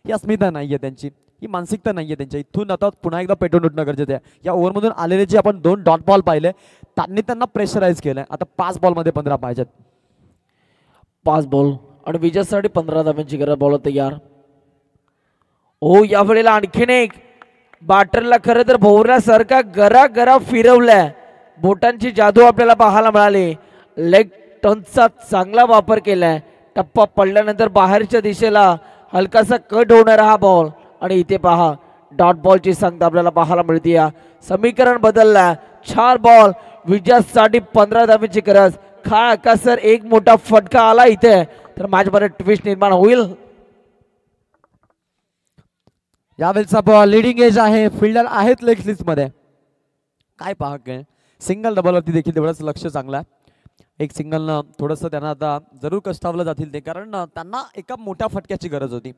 ही अस्मिता नाहीये त्यांची, ही मानसिकता नाहीये त्यांच्या. इथून आता पुन्हा एकदा पेटून उठणं गरजेचं आहे. या ओव्हरमधून आलेले जे आपण 2 डॉट बॉल पाहिले त्यांना प्रेशराईज केलंय. आता 5 बॉलमध्ये 15 पाहिजेत. 5 बॉल आणि विजयासाठी 15 धाव्यांची गरज. बॉल तयार. हो यावेळेला आणखीन एक बॅटरला खरं तर भोवऱ्यासारखा गरा फिरवलाय. बोटांची जादू आपल्याला पाहायला मिळाली. लेग टर्नचा चांगला वापर केलाय. टप्पा पडल्यानंतर बाहेरच्या दिशेला हलकासा कट होणारा हा बॉल आणि इथे पहा डॉट बॉलची संख्या आपल्याला पाहायला मिळते. समीकरण बदलला. 4 बॉल विजयासाठी 15 धाव्यांची गरज. का सर एक मोठा फटका आला इथे तर मॅचमध्ये ट्विस्ट निर्माण होईल. यावेळेचा बॉल लिडिंग एज आहे. फिल्डर आहेत लेग स्लिप्स मध्ये. काय पहा काय सिंगल डबलवरती देखील तेवढंच लक्ष चांगलं आहे. एक सिंगलनं थोडंसं त्यांना आता जरूर कष्टावलं जातील ते, कारण त्यांना एका मोठ्या फटक्याची गरज होती.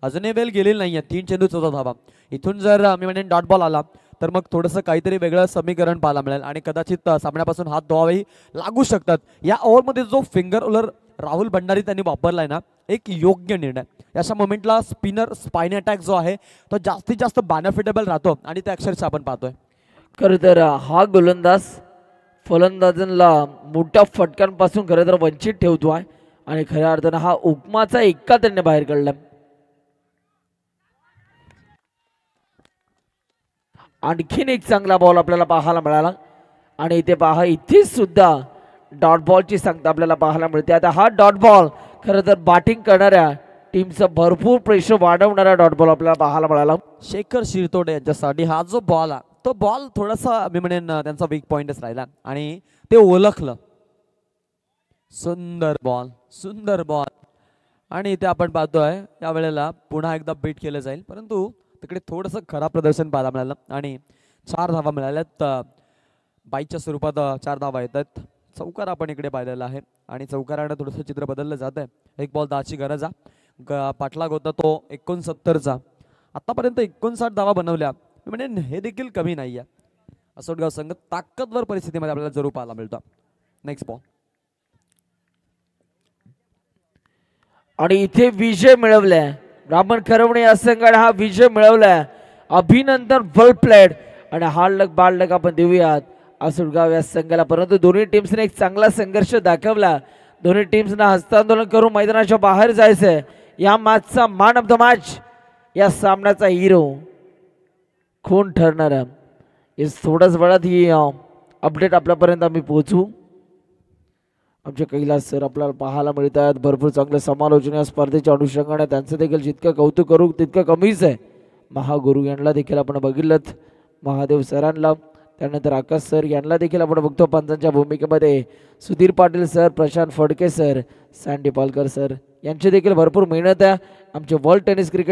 अजूनही वेळ गेलेली नाही आहे. 3 चेंडू 14 धावा. इथून जर मी म्हणेन डॉट बॉल आला तर मग थोडंसं काहीतरी वेगळं समीकरण पाहायला मिळेल आणि कदाचित सामन्यापासून हात धुवावेही लागू शकतात. या ओव्हरमध्ये जो फिंगर रोलर राहुल भंडारी त्यांनी वापरलाय ना, एक योग्य निर्णय. अशा मोमेंटला स्पिनर स्पाइन अटॅक जो आहे तो जास्तीत जास्त बेनिफिटेबल राहतो आणि ते अक्षरशः आपण पाहतोय. खरं तर हा गोलंदाज फलंदाजांना मोठ्या फटक्यांपासून खरं तर वंचित ठेवतो आहे आणि खऱ्या अर्थानं हा उपमाचा एक्का त्यांनी बाहेर काढला. आणखीन एक चांगला बॉल आपल्याला पाहायला मिळाला आणि इथे पहा इथे सुद्धा डॉट बॉलची संख्या आपल्याला पाहायला मिळते. आता हा डॉट बॉल खरं तर बॅटिंग करणाऱ्या टीमचं भरपूर प्रेशर वाढवणारा डॉट बॉल आपल्याला पाहायला मिळाला. शेखर शिरतोडे यांच्यासाठी हा जो बॉल आहे तो बॉल थोडासा मी म्हणेन त्यांचा वीक पॉइंटच राहिला आणि ते ओळखलं. सुंदर बॉल आणि इथे आपण पाहतोय यावेळेला पुन्हा एकदा बीट केलं जाईल, परंतु तिकडे थोडंसं खराब प्रदर्शन पाहायला मिळालं आणि 4 धावा मिळाल्यात. बाईच्या स्वरूपात 4 धावा येतात. चौकार आपण इकडे पाहिलेला आहे आणि चौकारानं थोडंसं चित्र बदललं जात आहे. 1 बॉल 10ची गरज आहे. पाठलाग होता तो 69चा. आतापर्यंत 59 धावा बनवल्या. म्हणजे हे देखील कमी नाही आहे. असोटगाव संघ ताकदवर परिस्थितीमध्ये आपल्याला जरूर पाहायला मिळतो. नेक्स्ट बॉल आणि इथे विजय मिळवलाय ब्राह्मण खरवणे या संघाने. हा विजय मिळवलाय. अभिनंदन, वेल प्लेड. आणि हार्ड लक बॅड लक आपण देऊयात असोटगाव या संघाला. परंतु दोन्ही टीम्सने एक चांगला संघर्ष दाखवला. दोन्ही टीम्सना हस्तांदोलन करून मैदानाच्या बाहेर जायचंय. या मॅचचा मॅन ऑफ द मॅच, या सामन्याचा हिरो कोण ठरणार आहे हे थोड्याच वेळात ही अपडेट आपल्यापर्यंत आम्ही पोहोचू. आमचे कैलास सर आपल्याला पाहायला मिळत आहेत. भरपूर चांगले समालोचन या स्पर्धेच्या अनुषंगाने. त्यांचं देखील जितकं कौतुक करू तितकं कमीच आहे. महागुरु यांना देखील आपण बघितलं. महादेव सरांना, त्यानंतर आकाश सर यांना देखील आपण बघतो पंचांच्या भूमिकेमध्ये. Sudhir Patil sir, Prashant Phadke sir, sandy Palkar sir यांची देखील भरपूर मेहनत आहे. आमचे वर्ल्ड टेनिस क्रिकेट